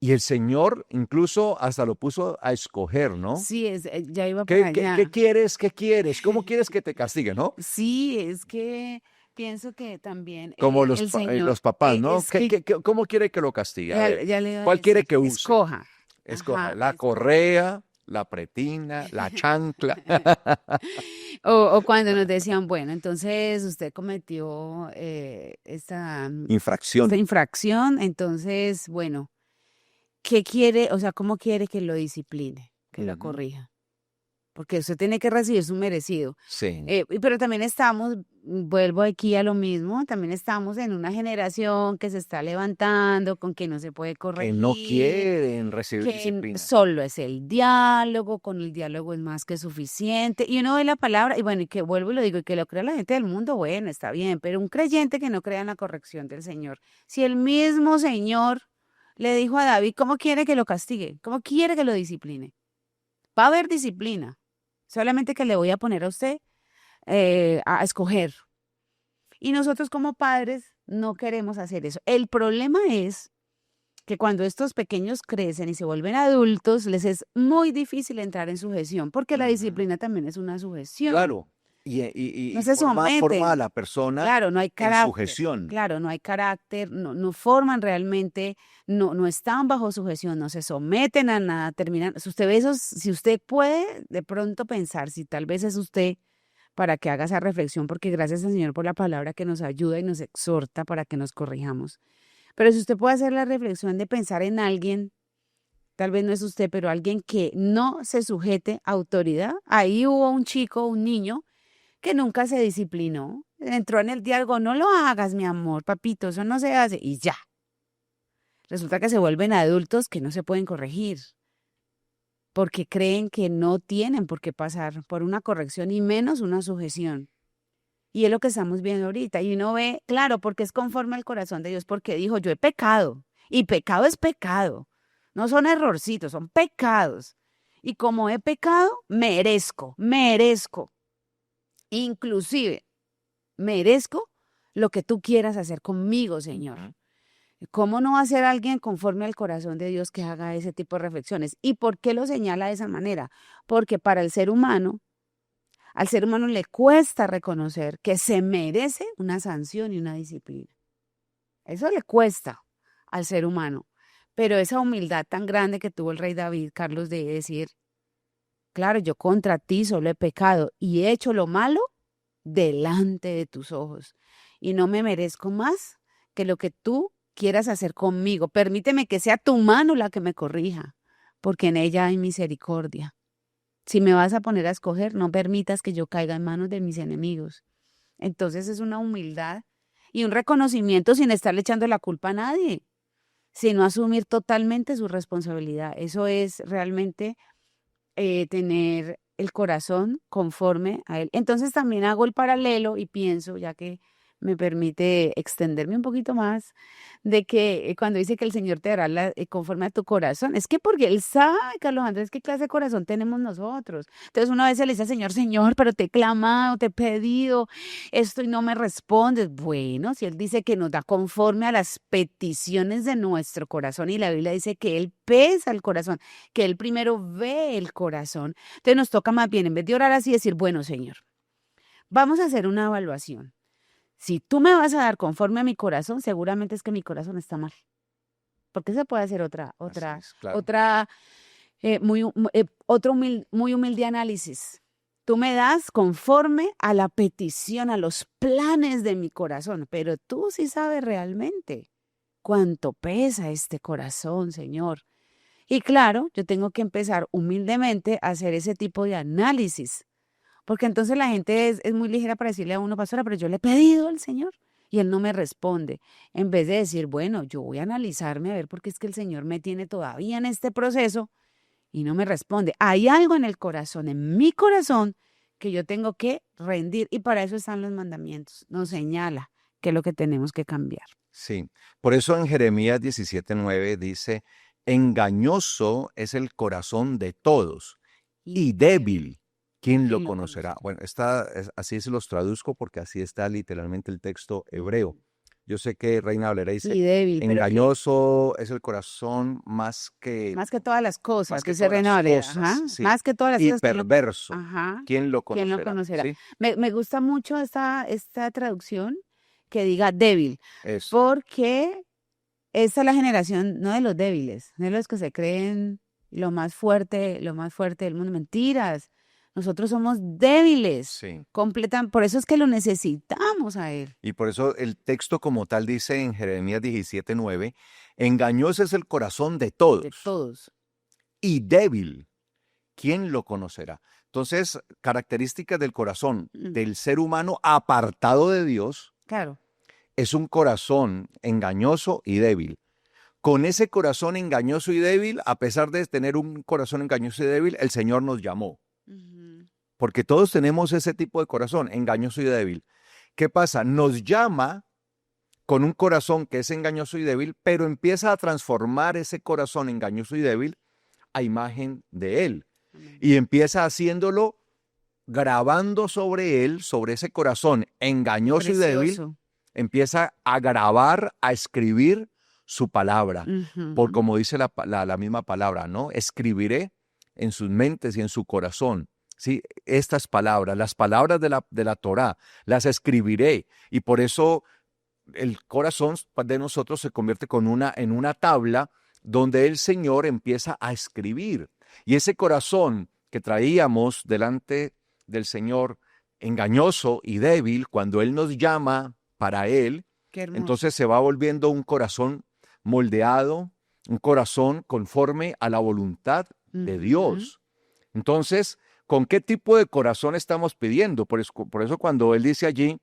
Y el Señor incluso hasta lo puso a escoger, ¿no? Sí, ya iba para allá. ¿Qué quieres? ¿Qué quieres? ¿Cómo quieres que te castigue, no? Sí, es que pienso que también Como el Señor, los papás, ¿no? es que ¿Cómo quiere que lo castigue? A ver, ya le iba a ¿cuál quiere decir, que use? escoja. Escoja Ajá, la correa, la pretina, la chancla. O cuando nos decían, bueno, entonces usted cometió esta Infracción. infracción, entonces, bueno, ¿qué quiere? O sea, ¿cómo quiere que lo discipline, que lo Ujú. corrija? Porque usted tiene que recibir su merecido. Sí. Pero también estamos, vuelvo aquí a lo mismo, también estamos en una generación que se está levantando, con que no se puede Que corregir, no quieren recibir que disciplina. solo es el diálogo, con el diálogo es más que suficiente. Y uno ve la palabra, y bueno, y que vuelvo y lo digo, y que lo crea la gente del mundo, bueno, está bien, pero un creyente que no crea en la corrección del Señor, si el mismo Señor le dijo a David, ¿cómo quiere que lo castigue? ¿Cómo quiere que lo discipline? Va a haber disciplina, solamente que le voy a poner a usted a escoger. Y nosotros como padres no queremos hacer eso. El problema es que cuando estos pequeños crecen y se vuelven adultos, les es muy difícil entrar en sujeción, porque la Ujú. disciplina también es una sujeción. Claro. No se Forma a someten. la persona Claro, no hay en carácter. sujeción. Claro, no hay carácter, no forman realmente, no están bajo sujeción, no se someten a nada, terminan. Si usted ve esos, si usted puede de pronto pensar, si tal vez es usted, para que haga esa reflexión, porque gracias al Señor por la palabra que nos ayuda y nos exhorta para que nos corrijamos. Pero si usted puede hacer la reflexión de pensar en alguien, tal vez no es usted, pero alguien que no se sujete a autoridad. Ahí hubo un chico, un niño, que nunca se disciplinó. Entró en el diálogo, no lo hagas, mi amor, papito, eso no se hace. Y ya. Resulta que se vuelven adultos que no se pueden corregir, porque creen que no tienen por qué pasar por una corrección y menos una sujeción. Y es lo que estamos viendo ahorita. Y uno ve, claro, porque es conforme al corazón de Dios, porque dijo, yo he pecado. Y pecado es pecado. No son errorcitos, son pecados. Y como he pecado, merezco. Inclusive, merezco lo que tú quieras hacer conmigo, Señor. Ujú. ¿Cómo no va a ser alguien conforme al corazón de Dios que haga ese tipo de reflexiones? ¿Y por qué lo señala de esa manera? Porque para el ser humano, al ser humano le cuesta reconocer que se merece una sanción y una disciplina. Eso le cuesta al ser humano. Pero esa humildad tan grande que tuvo el rey David, Carlos, de decir, claro, yo contra ti solo he pecado y he hecho lo malo delante de tus ojos. Y no me merezco más que lo que tú quieras hacer conmigo. Permíteme que sea tu mano la que me corrija, porque en ella hay misericordia. Si me vas a poner a escoger, no permitas que yo caiga en manos de mis enemigos. Entonces es una humildad y un reconocimiento sin estarle echando la culpa a nadie, sino asumir totalmente su responsabilidad. Eso es realmente tener el corazón conforme a Él. Entonces también hago el paralelo y pienso, ya que me permite extenderme un poquito más, de que cuando dice que el Señor te dará conforme a tu corazón, es que porque Él sabe, Carlos Andrés, qué clase de corazón tenemos nosotros. Entonces una vez le dice al Señor, Señor, pero te he clamado, te he pedido esto y no me respondes. Bueno, si Él dice que nos da conforme a las peticiones de nuestro corazón y la Biblia dice que Él pesa el corazón, que Él primero ve el corazón. Entonces nos toca más bien, en vez de orar así, decir, bueno, Señor, vamos a hacer una evaluación. Si tú me vas a dar conforme a mi corazón, seguramente es que mi corazón está mal. Porque se puede hacer Así es, claro. otra, muy humilde análisis. Tú me das conforme a la petición, a los planes de mi corazón, pero tú sí sabes realmente cuánto pesa este corazón, Señor. Y claro, yo tengo que empezar humildemente a hacer ese tipo de análisis, porque entonces la gente es muy ligera para decirle a uno, pastora, pero yo le he pedido al Señor y Él no me responde. En vez de decir, bueno, yo voy a analizarme a ver por qué es que el Señor me tiene todavía en este proceso y no me responde. Hay algo en el corazón, en mi corazón, que yo tengo que rendir y para eso están los mandamientos. Nos señala qué es lo que tenemos que cambiar. Sí, por eso en Jeremías 17:9 dice, engañoso es el corazón de todos y débil, ¿quién lo ¿Quién lo conocerá? conocerá? Bueno, así se los traduzco porque así está literalmente el texto hebreo. Yo sé que Reina Valera dice, Y débil, pero que engañoso es el corazón más que todas las cosas, más que que se todas las Valera, ajá, cosas, sí, más que todas las y cosas, perverso, ajá, ¿quién lo ¿quién lo conocerá? conocerá? Sí, Me gusta mucho esta traducción que diga débil, eso. porque esta es la generación no de los débiles, no de los que se creen lo más fuerte del mundo. Mentiras. Nosotros somos débiles, Sí. por eso es que lo necesitamos a Él, Y por eso el texto como tal dice en Jeremías 17:9, engañoso es el corazón de de todos todos. y débil, ¿quién lo conocerá? Entonces, características del corazón Mm, del ser humano apartado de Dios claro. es un corazón engañoso y débil. Con ese corazón engañoso y débil, a pesar de tener un corazón engañoso y débil, el Señor nos llamó. Ujú. Porque todos tenemos ese tipo de corazón, engañoso y débil. ¿Qué pasa? Nos llama con un corazón que es engañoso y débil, pero empieza a transformar ese corazón engañoso y débil a imagen de Él. Amén. Y empieza haciéndolo grabando sobre Él, sobre ese corazón engañoso y débil, Precioso. empieza a grabar, a escribir su palabra. Por Ujú. como dice la misma palabra, ¿no? Escribiré en sus mentes y en su corazón. Sí, estas palabras, las palabras de la Torá, las escribiré. Y por eso el corazón de nosotros se convierte en una tabla donde el Señor empieza a escribir. Y ese corazón que traíamos delante del Señor, engañoso y débil, cuando Él nos llama para Él, Qué hermoso. entonces se va volviendo un corazón moldeado, un corazón conforme a la voluntad de Ujú. Dios. Entonces, ¿con qué tipo de corazón estamos pidiendo? Por eso cuando Él dice allí,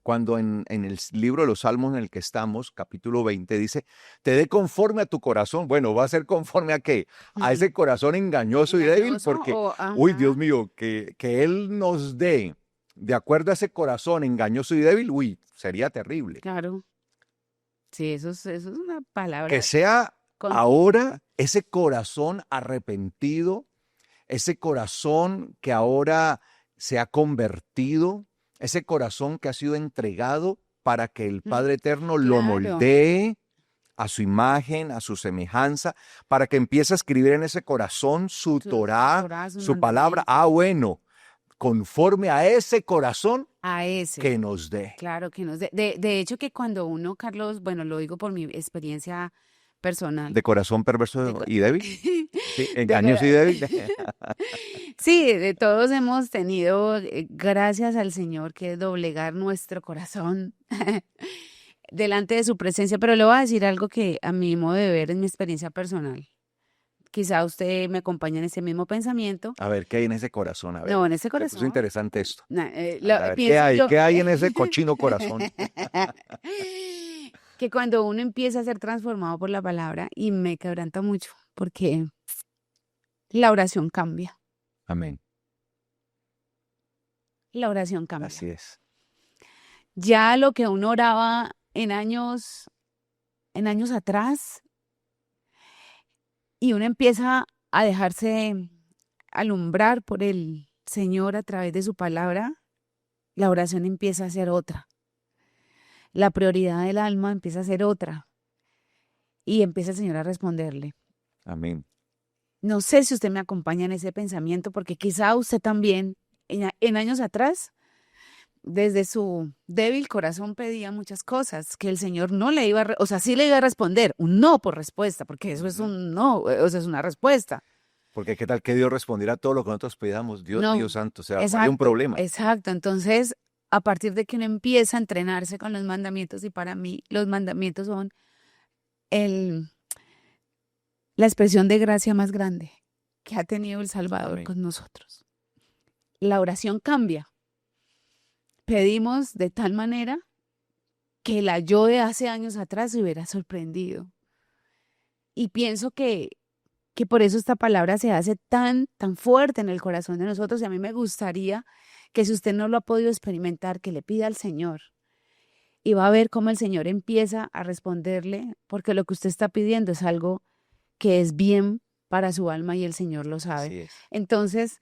cuando en el libro de los Salmos en el que estamos, capítulo 20, dice, te dé conforme a tu corazón. Bueno, ¿va a ser conforme a qué? A Ujú. ese corazón engañoso y débil, Engañoso porque, o uy, Dios ajá, mío, que Él nos dé de acuerdo a ese corazón engañoso y débil, uy, sería terrible. claro. Sí, eso es una Que palabra sea con ahora ese corazón arrepentido, ese corazón que ahora se ha convertido, ese corazón que ha sido entregado para que el Mm, Padre Eterno lo claro, moldee a su imagen, a su semejanza, para que empiece a escribir en ese corazón su su Torá, Torá, sus su palabra. mandamientos, Bueno, conforme a ese corazón a ese, que nos dé. claro que nos de hecho que cuando uno, Carlos, bueno, lo digo por mi experiencia personal, De corazón de perverso co- y débil, sí, de engañoso y cora- débil. sí, de todos hemos tenido, gracias al Señor, que doblegar nuestro corazón delante de su presencia, pero le voy a decir algo que a mi modo de ver es mi experiencia personal. Quizá usted me acompañe en ese mismo pensamiento. A ver, ¿qué hay en ese corazón? A ver, No, en ese se puso corazón, interesante esto. A lo, ver, ¿qué pienso hay? yo. ¿Qué hay en ese cochino corazón? Que cuando uno empieza a ser transformado por la palabra, y me quebranta mucho, porque la oración cambia, Amén. la oración Así cambia. es. Ya lo que uno oraba en años atrás, y uno empieza a dejarse alumbrar por el Señor a través de su palabra, la oración empieza a ser otra. La prioridad del alma empieza a ser otra. Y empieza el Señor a responderle. Amén. No sé si usted me acompaña en ese pensamiento, porque quizá usted también, en años atrás, desde su débil corazón pedía muchas cosas que el Señor no le iba a, o sea, sí le iba a responder, un no por respuesta, porque eso es Ujú. un no, o sea, es una respuesta. Porque qué tal que Dios respondiera a todo lo que nosotros pidamos. Dios No, mío santo, o sea, habría un exacto, problema. exacto. Entonces, a partir de que uno empieza a entrenarse con los mandamientos, y para mí los mandamientos son el, la expresión de gracia más grande que ha tenido el Salvador Amén. con nosotros. La oración cambia. Pedimos de tal manera que la yo de hace años atrás se hubiera sorprendido. Y pienso que por eso esta palabra se hace tan, tan fuerte en el corazón de nosotros. Y a mí me gustaría que, si usted no lo ha podido experimentar, que le pida al Señor. Y va a ver cómo el Señor empieza a responderle, porque lo que usted está pidiendo es algo que es bien para su alma, y el Señor lo sabe. Así es. Entonces,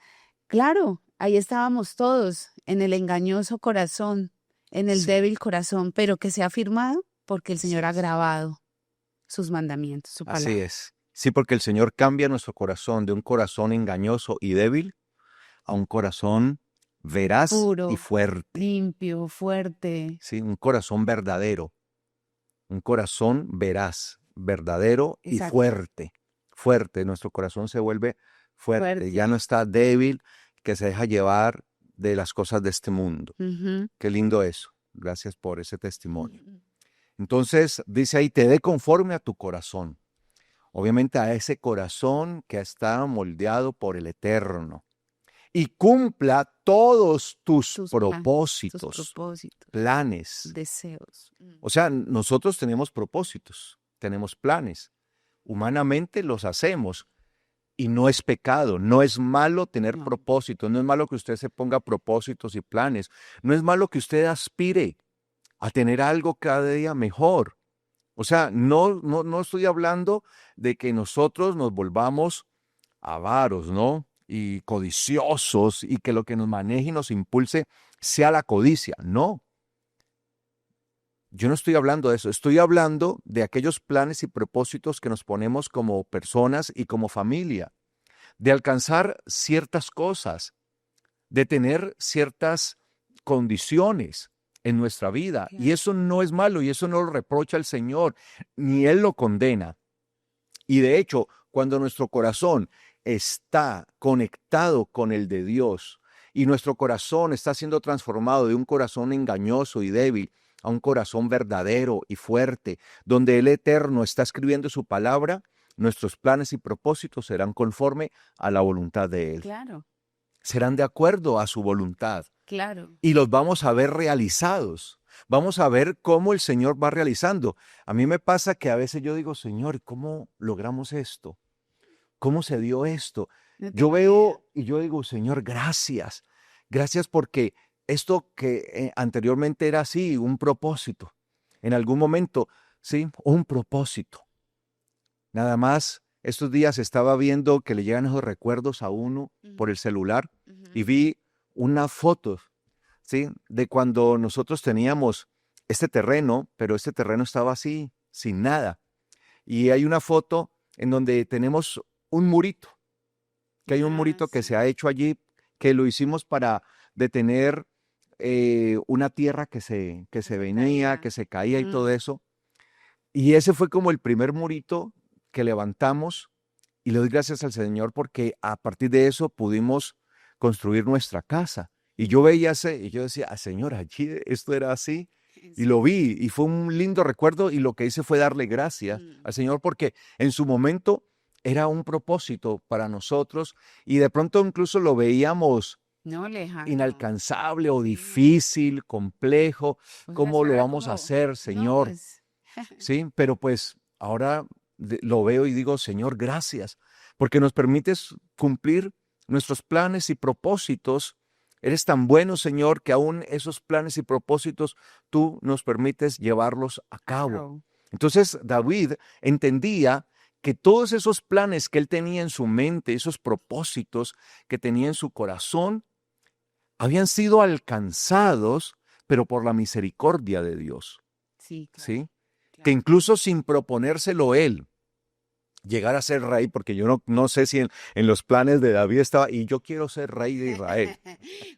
claro, ahí estábamos todos, en el engañoso corazón, en el Sí, débil corazón, pero que se ha firmado porque el así Señor ha es. grabado sus mandamientos, su Así palabra. es. Sí, porque el Señor cambia nuestro corazón de un corazón engañoso y débil a un corazón veraz y Puro, fuerte. limpio, fuerte. Sí, un corazón verdadero. Un corazón veraz, verdadero y Exacto. fuerte. Fuerte. Nuestro corazón se vuelve fuerte. Ya Fuerte. no está débil, que se deja llevar de las cosas de este mundo. Ujú. Qué lindo eso. Gracias por ese testimonio. Ujú. Entonces, dice ahí, te dé conforme a tu corazón. Obviamente a ese corazón que está moldeado por el Eterno. Y cumpla todos tus Tus propósitos, propósitos, planes. deseos. O sea, nosotros tenemos propósitos, tenemos planes. Humanamente los hacemos y no es pecado, no es malo tener No, propósitos, no es malo que usted se ponga propósitos y planes, no es malo que usted aspire a tener algo cada día mejor. O sea, no estoy hablando de que nosotros nos volvamos avaros, ¿no? Y codiciosos y que lo que nos maneje y nos impulse sea la codicia. No, yo no estoy hablando de eso. Estoy hablando de aquellos planes y propósitos que nos ponemos como personas y como familia, de alcanzar ciertas cosas, de tener ciertas condiciones en nuestra vida. Y claro. eso no es malo y eso no lo reprocha el Señor, ni Él lo condena. Y de hecho, cuando nuestro corazón está conectado con el de Dios y nuestro corazón está siendo transformado de un corazón engañoso y débil a un corazón verdadero y fuerte, donde el Eterno está escribiendo su palabra, nuestros planes y propósitos serán conforme a la voluntad de Él. Claro, Serán de acuerdo a su voluntad claro. y los vamos a ver realizados. Vamos a ver cómo el Señor va realizando. A mí me pasa que a veces yo digo, Señor, ¿cómo logramos esto? ¿Cómo se dio esto? No Yo tengo ni idea. veo y yo digo, Señor, gracias. Gracias porque esto que anteriormente era así, un propósito. En algún momento, sí, un propósito. Nada más, estos días estaba viendo que le llegan esos recuerdos a uno por el celular y Ujú. vi una foto, ¿sí? De cuando nosotros teníamos este terreno, pero este terreno estaba así, sin nada. Y hay una foto en donde tenemos un murito, que hay un murito que se sí. ha hecho allí, que lo hicimos para detener una tierra que se Se venía, caía. que se caía y todo Mm, eso. Y ese fue como el primer murito que levantamos y le doy gracias al Señor porque a partir de eso pudimos construir nuestra casa. Y yo mm, veía y yo decía, Señor, allí esto era así. Y lo sí. vi y fue un lindo recuerdo y lo que hice fue darle gracias Mm. al Señor porque en su momento era un propósito para nosotros y de pronto incluso lo veíamos No, lejano. inalcanzable o Sí. difícil, complejo. O sea, ¿Cómo eso lo era vamos a como, hacer, no, Señor? pues, Sí, pero pues ahora lo veo y digo, Señor, gracias, porque nos permites cumplir nuestros planes y propósitos. Eres tan bueno, Señor, que aún esos planes y propósitos tú nos permites llevarlos a cabo. acabó. Entonces David entendía que todos esos planes que él tenía en su mente, esos propósitos que tenía en su corazón, habían sido alcanzados, pero por la misericordia de Dios, Sí, claro, ¿sí? Que claro. incluso sin proponérselo él, llegar a ser rey, porque yo no sé si en los planes de David estaba, y yo quiero ser rey de Israel,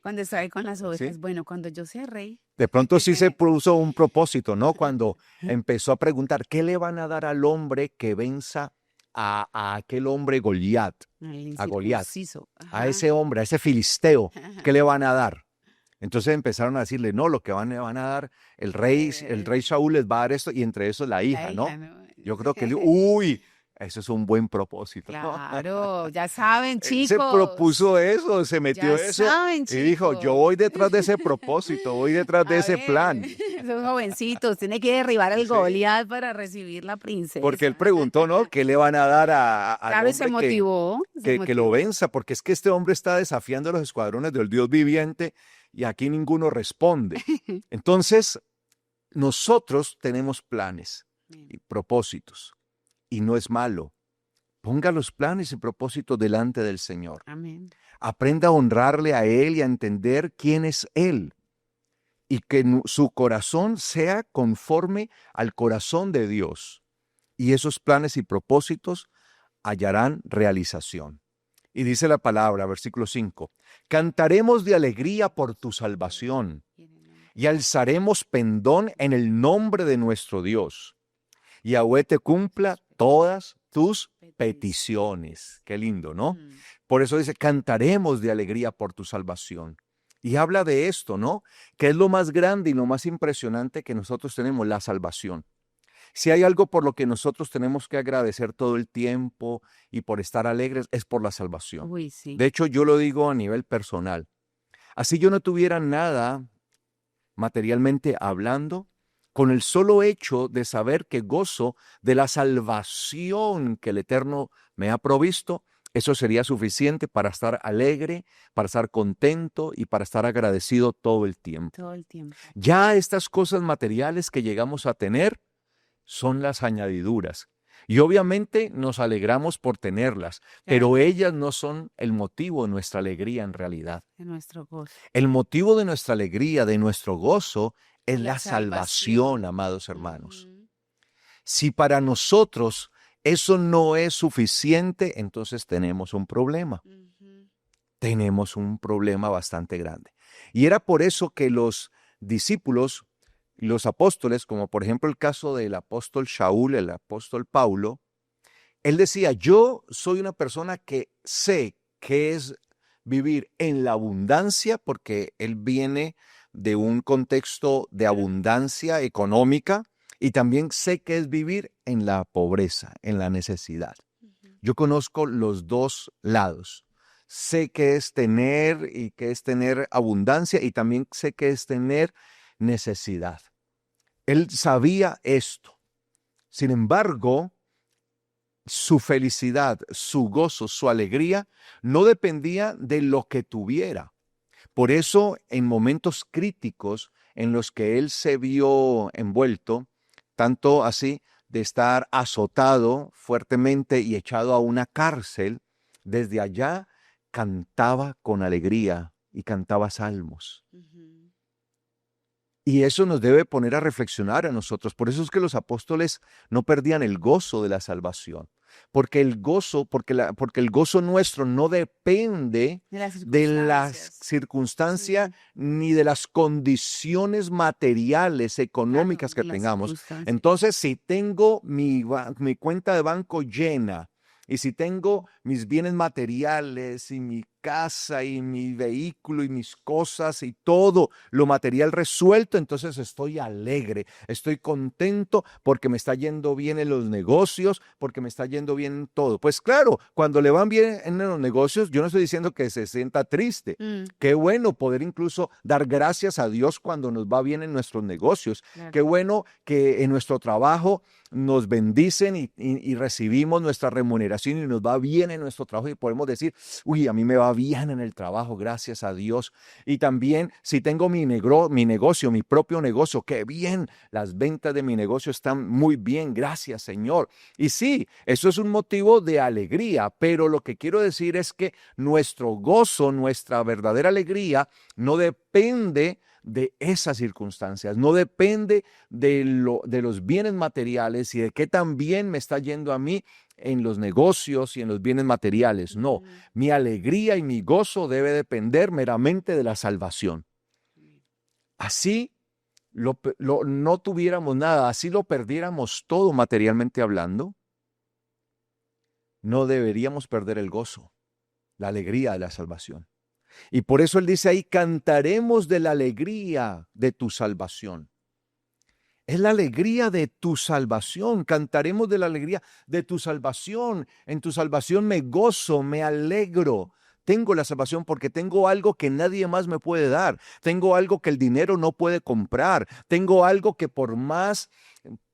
Cuando estaba ahí con las ¿sí? ovejas, bueno, cuando yo sea rey. De pronto sí se puso un propósito, ¿no? Cuando empezó a preguntar, ¿qué le van a dar al hombre que venza a aquel hombre Goliat, El a Goliat, incircunciso. a Ajá. ese hombre, a ese filisteo? ¿Qué le van a dar? Entonces empezaron a decirle, no, lo que le van a dar, el rey Eh, Saúl les va a dar esto, y entre eso la la hija, hija, ¿no? ¿no? Yo creo que él dijo, uy, eso es un buen propósito. Claro, ya saben, Él se chicos. propuso eso, se metió Ya eso saben, y dijo, yo chicos. voy detrás de ese propósito, voy detrás de A ese ver, plan. esos jovencitos, tiene que derribar el Sí, Goliat para recibir la porque él princesa. preguntó, ¿no? ¿Qué le van a dar al Claro, y se hombre que, motivó, se que, que lo motivó. venza? Porque es que este hombre está desafiando a los escuadrones del Dios viviente y aquí ninguno responde. Entonces, nosotros tenemos planes y propósitos y no es malo. Ponga los planes y propósitos delante del Señor. Amén. Aprenda a honrarle a Él y a entender quién es Él y que su corazón sea conforme al corazón de Dios. Y esos planes y propósitos hallarán realización. Y dice la palabra, versículo 5, cantaremos de alegría por tu salvación y alzaremos pendón en el nombre de nuestro Dios. Y Yahweh te cumpla todas tus peticiones. Qué lindo, ¿no? Mm, Por eso dice, cantaremos de alegría por tu salvación. Y habla de esto, ¿no? Que es lo más grande y lo más impresionante que nosotros tenemos, la salvación. Si hay algo por lo que nosotros tenemos que agradecer todo el tiempo y por estar alegres, es por la salvación. Uy, sí. De hecho, yo lo digo a nivel personal. Así yo no tuviera nada materialmente hablando, con el solo hecho de saber que gozo de la salvación que el Eterno me ha provisto, eso sería suficiente para estar alegre, para estar contento y para estar agradecido todo el tiempo. Todo el tiempo. Ya estas cosas materiales que llegamos a tener son las añadiduras. Y obviamente nos alegramos por tenerlas, pero Claro, ellas no son el motivo de nuestra alegría en realidad. de nuestro gozo. El motivo de nuestra alegría, de nuestro gozo, es La la salvación, salvación. amados hermanos. Ujú, Si para nosotros eso no es suficiente, entonces tenemos un problema. ujú. Tenemos un problema bastante grande. Y era por eso que los discípulos, los apóstoles, como por ejemplo el caso del apóstol Shaul, el apóstol Paulo, él decía, yo soy una persona que sé que es vivir en la abundancia, porque él viene de un contexto de Claro. abundancia económica, y también sé que es vivir en la pobreza, en la necesidad. Ujú. Yo conozco los dos lados. Sé que es tener y que es tener abundancia, y también sé que es tener necesidad. Él sabía esto. Sin embargo, su felicidad, su gozo, su alegría no dependía de lo que tuviera. Por eso, en momentos críticos en los que él se vio envuelto, tanto así de estar azotado fuertemente y echado a una cárcel, desde allá cantaba con alegría y cantaba salmos. Ujú. Y eso nos debe poner a reflexionar a nosotros. Por eso es que los apóstoles no perdían el gozo de la salvación. Porque el gozo, porque el gozo nuestro no depende De las de la circunstancias. circunstancia Sí, ni de las condiciones materiales, claro, económicas que de las tengamos. circunstancias. Entonces, si tengo mi cuenta de banco llena y si tengo mis bienes materiales y mi casa y mi vehículo y mis cosas y todo lo material resuelto, entonces estoy alegre, estoy contento porque me está yendo bien en los negocios, porque me está yendo bien en todo. Pues claro, cuando le van bien en los negocios, yo no estoy diciendo que se sienta triste. Qué bueno poder incluso dar gracias a Dios cuando nos va bien en nuestros negocios. Claro. Qué bueno que en nuestro trabajo nos bendicen y recibimos nuestra remuneración y nos va bien en nuestro trabajo y podemos decir, uy, a mí me va bien en el trabajo, gracias a Dios. Y también si tengo mi negocio, mi propio negocio, qué bien, las ventas de mi negocio están muy bien, gracias Señor. Y sí, eso es un motivo de alegría, pero lo que quiero decir es que nuestro gozo, nuestra verdadera alegría no depende de esas circunstancias, no depende de los bienes materiales y de qué tan bien me está yendo a mí en los negocios y en los bienes materiales. No, mi alegría y mi gozo debe depender meramente de la salvación. Así no tuviéramos nada, así lo perdiéramos todo materialmente hablando, no deberíamos perder el gozo, la alegría de la salvación. Y por eso él dice ahí, cantaremos de la alegría de tu salvación. Es la alegría de tu salvación. Cantaremos de la alegría de tu salvación. En tu salvación me gozo, me alegro. Tengo la salvación porque tengo algo que nadie más me puede dar. Tengo algo que el dinero no puede comprar. Tengo algo que por más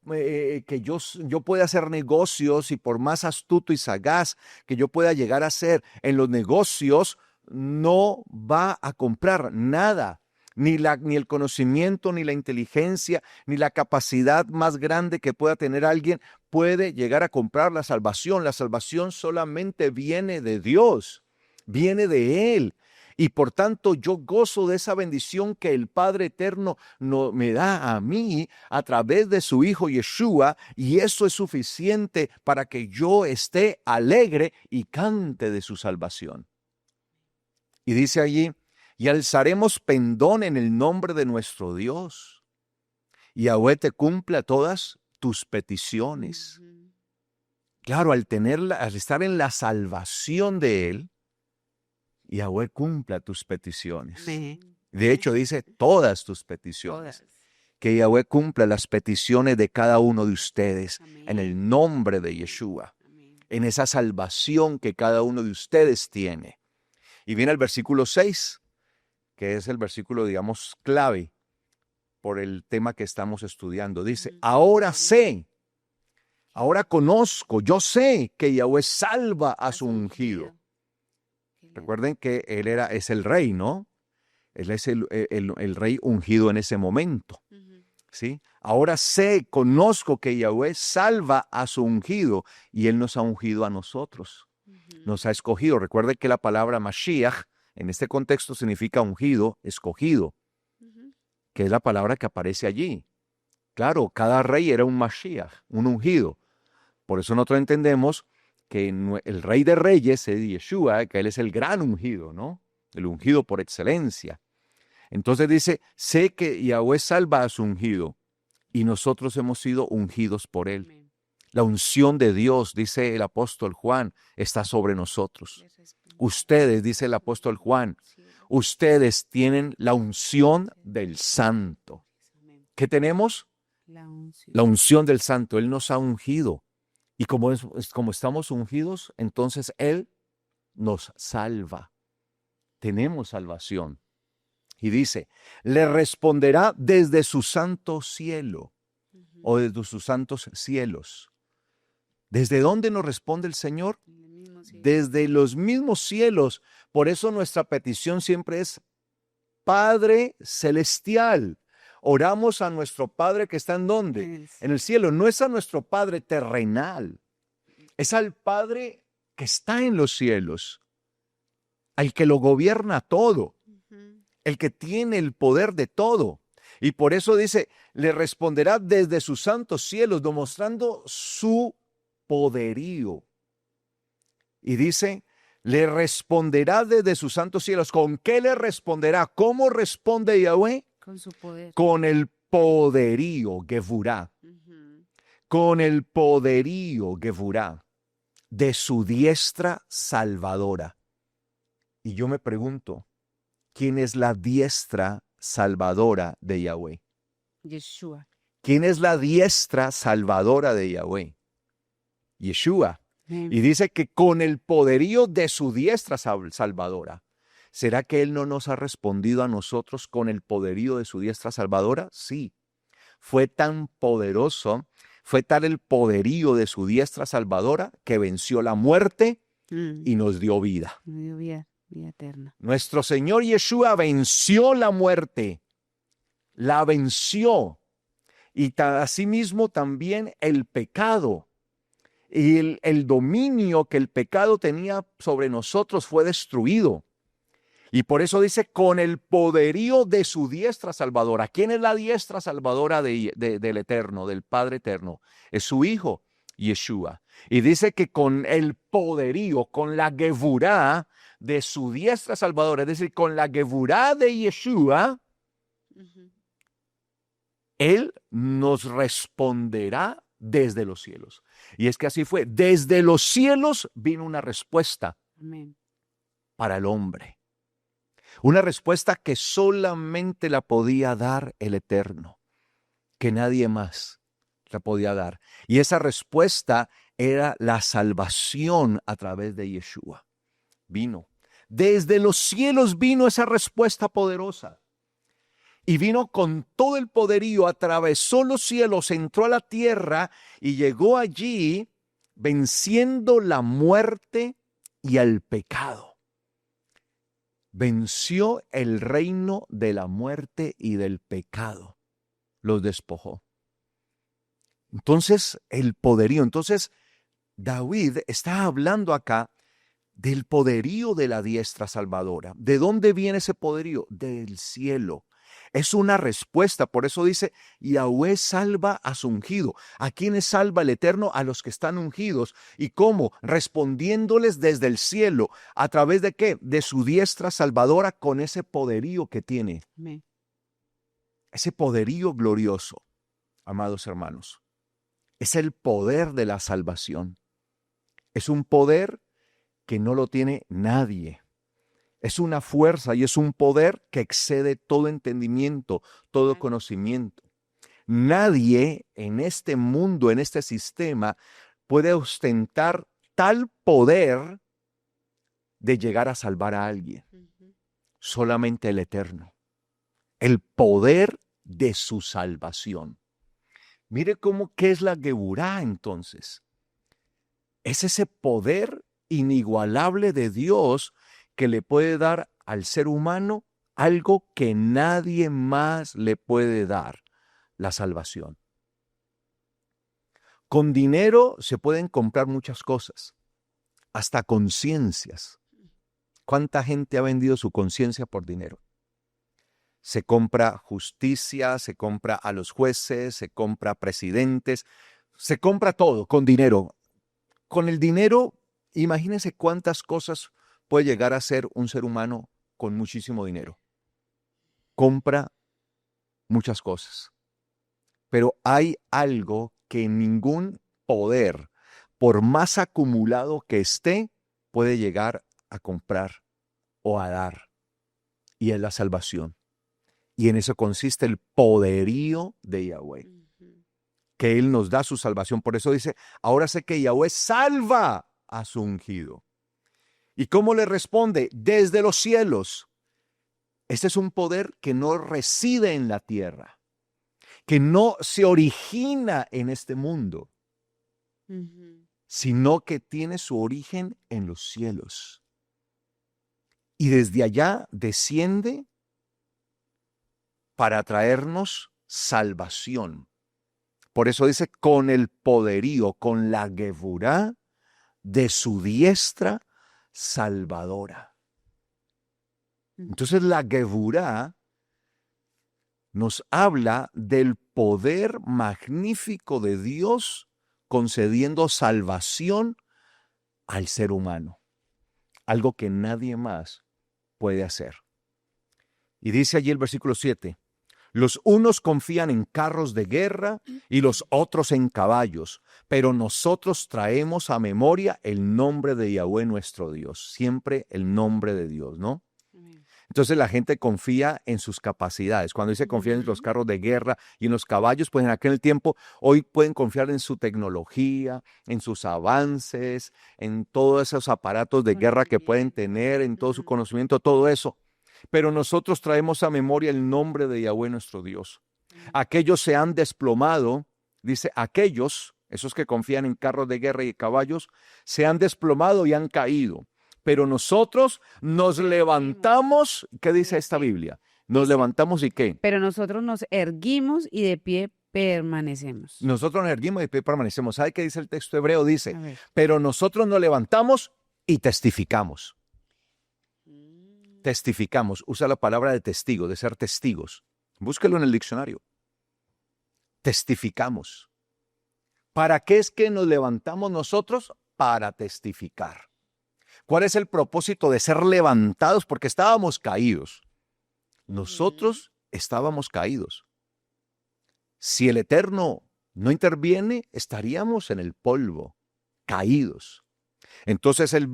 que yo pueda hacer negocios y por más astuto y sagaz que yo pueda llegar a ser en los negocios, no va a comprar nada. Ni el conocimiento, ni la inteligencia, ni la capacidad más grande que pueda tener alguien puede llegar a comprar la salvación. La salvación solamente viene de Dios, viene de Él. Y por tanto yo gozo de esa bendición que el Padre Eterno me da a mí a través de su Hijo Yeshua, y eso es suficiente para que yo esté alegre y cante de su salvación. Y dice allí, y alzaremos pendón en el nombre de nuestro Dios. Y Yahweh te cumpla todas tus peticiones. Claro, al estar en la salvación de Él, Yahweh cumpla tus peticiones. De hecho, dice todas tus peticiones. Todas. Que Yahweh cumpla las peticiones de cada uno de ustedes en el nombre de Yeshua, en esa salvación que cada uno de ustedes tiene. Y viene el versículo 6. Que es el versículo, digamos, clave por el tema que estamos estudiando. Dice, ahora sé, ahora conozco, yo sé que Yahweh salva a su ungido. Recuerden que él es el rey, ¿no? Él es el rey ungido en ese momento. ¿Sí? Ahora sé, conozco que Yahweh salva a su ungido y él nos ha ungido a nosotros. Nos ha escogido. Recuerden que la palabra Mashiach en este contexto significa ungido, escogido, que es la palabra que aparece allí. Claro, cada rey era un Mashiach, un ungido. Por eso nosotros entendemos que el rey de reyes es Yeshua, que él es el gran ungido, ¿no? El ungido por excelencia. Entonces dice, sé que Yahweh salva a su ungido y nosotros hemos sido ungidos por él. La unción de Dios, dice el apóstol Juan, está sobre nosotros. Ustedes, dice el apóstol Juan, ustedes tienen la unción del Santo. ¿Qué tenemos? La unción del Santo. Él nos ha ungido. Y como estamos ungidos, entonces Él nos salva. Tenemos salvación. Y dice, le responderá desde su santo cielo o desde sus santos cielos. ¿Desde dónde nos responde el Señor? Desde los mismos cielos. Por eso nuestra petición siempre es Padre Celestial. Oramos a nuestro Padre que está ¿en dónde? En el cielo. No es a nuestro Padre terrenal. Es al Padre que está en los cielos. Al que lo gobierna todo. El que tiene el poder de todo. Y por eso dice, le responderá desde sus santos cielos, demostrando su poderío. Y dice, le responderá desde sus santos cielos. ¿Con qué le responderá? ¿Cómo responde Yahweh? Con su poder. Con el poderío, Gevurá. Con el poderío, Gevurá, de su diestra salvadora. Y yo me pregunto, ¿quién es la diestra salvadora de Yahweh? Yeshua. ¿Quién es la diestra salvadora de Yahweh? Yeshua. Y dice que con el poderío de su diestra salvadora. ¿Será que Él no nos ha respondido a nosotros con el poderío de su diestra salvadora? Sí. Fue tan poderoso, fue tal el poderío de su diestra salvadora que venció la muerte y nos dio vida. Nos dio vida eterna. Nuestro Señor Yeshua venció la muerte, la venció. Y asimismo también el pecado. Y el dominio que el pecado tenía sobre nosotros fue destruido. Y por eso dice, con el poderío de su diestra salvadora. ¿Quién es la diestra salvadora del Eterno, del Padre Eterno? Es su Hijo, Yeshua. Y dice que con el poderío, con la gevurá de su diestra salvadora, es decir, con la gevurá de Yeshua, Él nos responderá desde los cielos. Y es que así fue. Desde los cielos vino una respuesta para el hombre. Una respuesta que solamente la podía dar el Eterno, que nadie más la podía dar. Y esa respuesta era la salvación a través de Yeshua. Vino. Desde los cielos vino esa respuesta poderosa. Y vino con todo el poderío, atravesó los cielos, entró a la tierra y llegó allí venciendo la muerte y el pecado. Venció el reino de la muerte y del pecado. Los despojó. Entonces, el poderío. Entonces, David está hablando acá del poderío de la diestra salvadora. ¿De dónde viene ese poderío? Del cielo. Es una respuesta, por eso dice, Yahweh salva a su ungido. ¿A quiénes salva el Eterno? A los que están ungidos. ¿Y cómo? Respondiéndoles desde el cielo. ¿A través de qué? De su diestra salvadora con ese poderío que tiene. Amén. Ese poderío glorioso, amados hermanos. Es el poder de la salvación. Es un poder que no lo tiene nadie. Es una fuerza y es un poder que excede todo entendimiento, todo conocimiento. Nadie en este mundo, en este sistema, puede ostentar tal poder de llegar a salvar a alguien. Solamente el Eterno. El poder de su salvación. Mire qué es la Geburá entonces. Es ese poder inigualable de Dios que le puede dar al ser humano algo que nadie más le puede dar, la salvación. Con dinero se pueden comprar muchas cosas, hasta conciencias. ¿Cuánta gente ha vendido su conciencia por dinero? Se compra justicia, se compra a los jueces, se compra presidentes, se compra todo con dinero. Con el dinero, imagínense cuántas cosas puede llegar a ser un ser humano con muchísimo dinero. Compra muchas cosas. Pero hay algo que ningún poder, por más acumulado que esté, puede llegar a comprar o a dar. Y es la salvación. Y en eso consiste el poderío de Yahweh. Que Él nos da su salvación. Por eso dice, ahora sé que Yahweh salva a su ungido. ¿Y cómo le responde? Desde los cielos. Este es un poder que no reside en la tierra, que no se origina en este mundo, sino que tiene su origen en los cielos. Y desde allá desciende para traernos salvación. Por eso dice, con el poderío, con la Gevurá de su diestra salvadora. Entonces la Gevurá nos habla del poder magnífico de Dios concediendo salvación al ser humano, algo que nadie más puede hacer. Y dice allí el versículo 7, los unos confían en carros de guerra y los otros en caballos, pero nosotros traemos a memoria el nombre de Yahweh nuestro Dios, siempre el nombre de Dios, ¿no? Entonces la gente confía en sus capacidades. Cuando dice confía en los carros de guerra y en los caballos, pues en aquel tiempo, hoy pueden confiar en su tecnología, en sus avances, en todos esos aparatos de guerra que pueden tener, en todo su conocimiento, todo eso. Pero nosotros traemos a memoria el nombre de Yahweh nuestro Dios. Aquellos se han desplomado, dice, aquellos, esos que confían en carros de guerra y caballos, se han desplomado y han caído. Pero nosotros nos levantamos, ¿qué dice esta Biblia? Nos levantamos y ¿qué? Pero nosotros nos erguimos y de pie permanecemos. Nosotros nos erguimos y de pie permanecemos. ¿Sabe qué dice el texto hebreo? A Dice, ver. pero nosotros nos levantamos y testificamos. Testificamos, usa la palabra de testigo, de ser testigos. Búsquelo en el diccionario. Testificamos. ¿Para qué es que nos levantamos nosotros? Para testificar. ¿Cuál es el propósito de ser levantados? Porque estábamos caídos. Nosotros estábamos caídos. Si el Eterno no interviene, estaríamos en el polvo, caídos. Entonces Él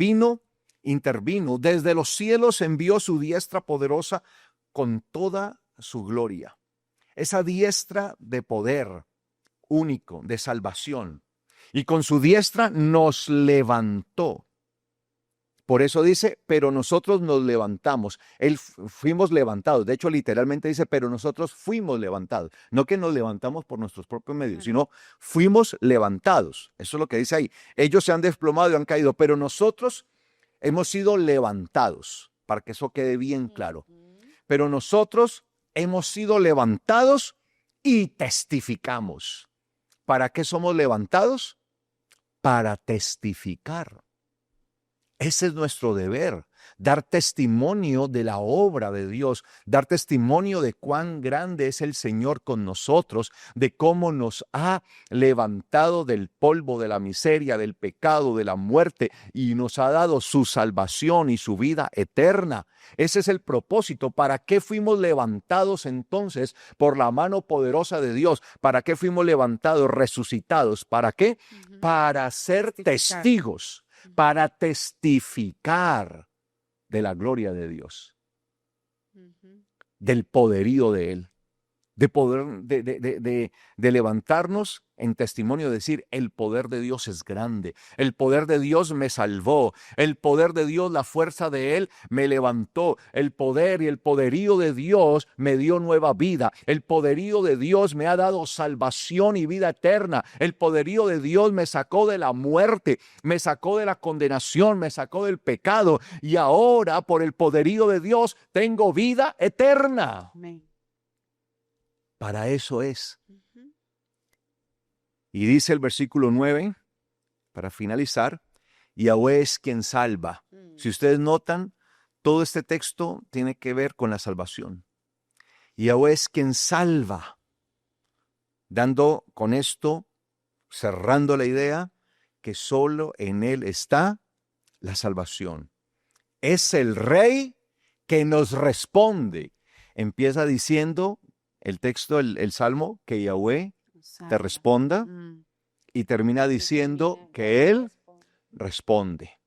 intervino, desde los cielos envió su diestra poderosa con toda su gloria. Esa diestra de poder único, de salvación. Y con su diestra nos levantó. Por eso dice, pero nosotros nos levantamos. Fuimos levantados. De hecho, literalmente dice, pero nosotros fuimos levantados. No que nos levantamos por nuestros propios medios, sino fuimos levantados. Eso es lo que dice ahí. Ellos se han desplomado y han caído, pero nosotros hemos sido levantados, para que eso quede bien claro. Pero nosotros hemos sido levantados y testificamos. ¿Para qué somos levantados? Para testificar. Ese es nuestro deber, dar testimonio de la obra de Dios, dar testimonio de cuán grande es el Señor con nosotros, de cómo nos ha levantado del polvo de la miseria, del pecado, de la muerte y nos ha dado su salvación y su vida eterna. Ese es el propósito. ¿Para qué fuimos levantados entonces por la mano poderosa de Dios? ¿Para qué fuimos levantados, resucitados? ¿Para qué? Para ser testigos. Para testificar de la gloria de Dios, del poderío de Él, de poder de levantarnos en testimonio, decir, el poder de Dios es grande, el poder de Dios me salvó, el poder de Dios, la fuerza de Él me levantó, el poder y el poderío de Dios me dio nueva vida, el poderío de Dios me ha dado salvación y vida eterna, el poderío de Dios me sacó de la muerte, me sacó de la condenación, me sacó del pecado y ahora por el poderío de Dios tengo vida eterna. Amén. Para eso es. Y dice el versículo 9, para finalizar, Yahweh es quien salva. Si ustedes notan, todo este texto tiene que ver con la salvación. Yahweh es quien salva, dando con esto, cerrando la idea, que solo en Él está la salvación. Es el Rey que nos responde. Empieza diciendo el texto, el Salmo, que Yahweh te responda y termina diciendo que Él responde.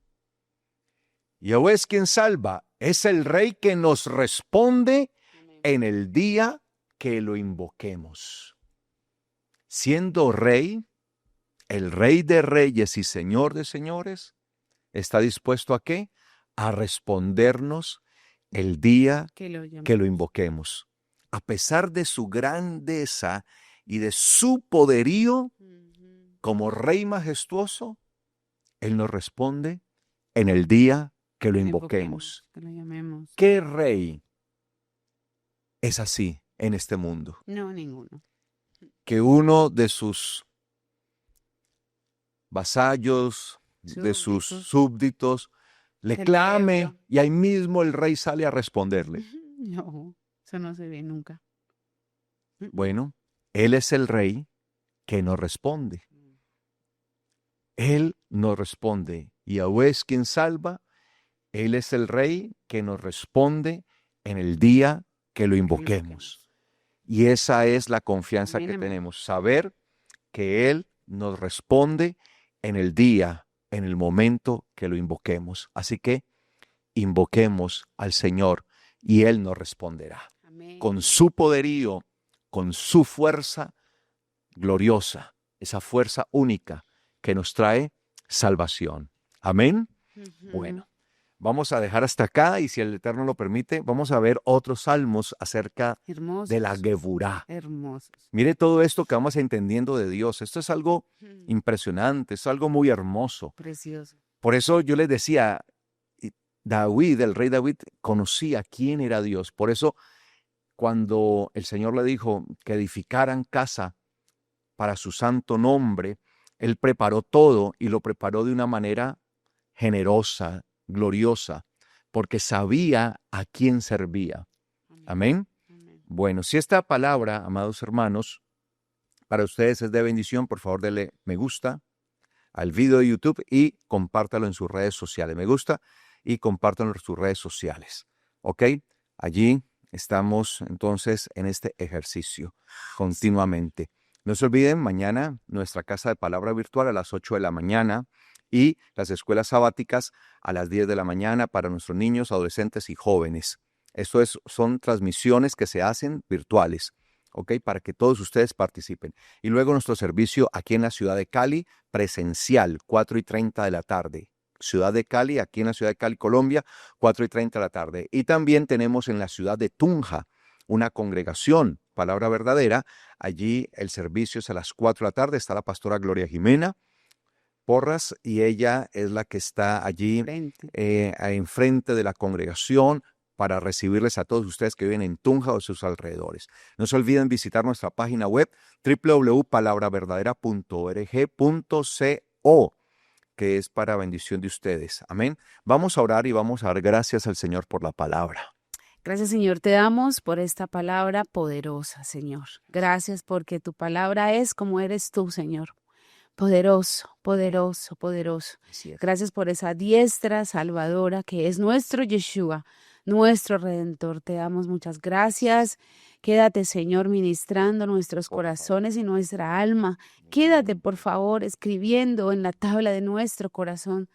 Yahweh es quien salva, es el Rey que nos responde en el día que lo invoquemos. Siendo Rey, el Rey de reyes y Señor de señores, está dispuesto ¿a qué? A respondernos el día que lo invoquemos. A pesar de su grandeza y de su poderío, como Rey majestuoso, Él nos responde en el día que lo invoquemos. Que lo llamemos. ¿Qué rey es así en este mundo? No, ninguno. Que uno de sus vasallos, de sus súbditos, le clame y ahí mismo el rey sale a responderle. No, eso no se ve nunca. Bueno, Él es el Rey que nos responde. Él nos responde. Yahweh es quien salva. Él es el Rey que nos responde en el día que lo invoquemos. Y esa es la confianza Amén, que amén. tenemos. Saber que Él nos responde en el día, en el momento que lo invoquemos. Así que invoquemos al Señor y Él nos responderá. Amén. Con su poderío, con su fuerza gloriosa, esa fuerza única que nos trae salvación. Amén. Ujú. Bueno, vamos a dejar hasta acá y si el Eterno lo permite, vamos a ver otros salmos acerca Hermosos. de la Geburá. Hermosos. Mire todo esto que vamos entendiendo de Dios. Esto es algo impresionante, es algo muy hermoso. Precioso. Por eso yo les decía, David, el rey David, conocía quién era Dios. Por eso cuando el Señor le dijo que edificaran casa para su santo nombre, él preparó todo y lo preparó de una manera generosa, gloriosa, porque sabía a quién servía. Amén. Amén. Bueno, si esta palabra, amados hermanos, para ustedes es de bendición, por favor denle me gusta al video de YouTube y compártalo en sus redes sociales. Me gusta y compártalo en sus redes sociales. ¿Ok? Allí estamos entonces en este ejercicio continuamente. No se olviden, mañana nuestra casa de palabra virtual a las 8 de la mañana y las escuelas sabáticas a las 10 de la mañana para nuestros niños, adolescentes y jóvenes. Esto son transmisiones que se hacen virtuales, ¿ok? Para que todos ustedes participen. Y luego nuestro servicio aquí en la ciudad de Cali, presencial, 4:30 de la tarde. Ciudad de Cali, aquí en la ciudad de Cali, Colombia, 4:30 de la tarde. Y también tenemos en la ciudad de Tunja una congregación, Palabra Verdadera. Allí el servicio es a las 4 de la tarde. Está la pastora Gloria Jimena Porras y ella es la que está allí enfrente de la congregación para recibirles a todos ustedes que viven en Tunja o sus alrededores. No se olviden visitar nuestra página web www.palabraverdadera.org.co, que es para bendición de ustedes. Amén. Vamos a orar y vamos a dar gracias al Señor por la palabra. Gracias, Señor, te damos por esta palabra poderosa, Señor. Gracias porque tu palabra es como eres tú, Señor. Poderoso, poderoso, poderoso. Gracias por esa diestra salvadora que es nuestro Yeshua, nuestro Redentor. Te damos muchas gracias. Quédate, Señor, ministrando nuestros corazones y nuestra alma. Quédate, por favor, escribiendo en la tabla de nuestro corazón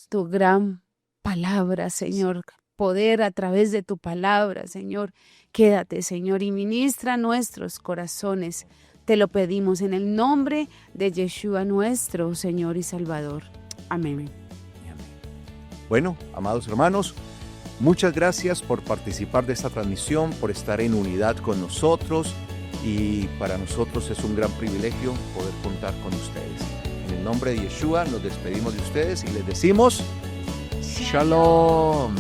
tu gran palabra, Señor. Poder a través de tu palabra, Señor. Quédate, Señor, y ministra nuestros corazones. Te lo pedimos en el nombre de Yeshua, nuestro Señor y Salvador. Amén. Bueno, amados hermanos, muchas gracias por participar de esta transmisión, por estar en unidad con nosotros y para nosotros es un gran privilegio poder contar con ustedes. En el nombre de Yeshua nos despedimos de ustedes y les decimos Shalom.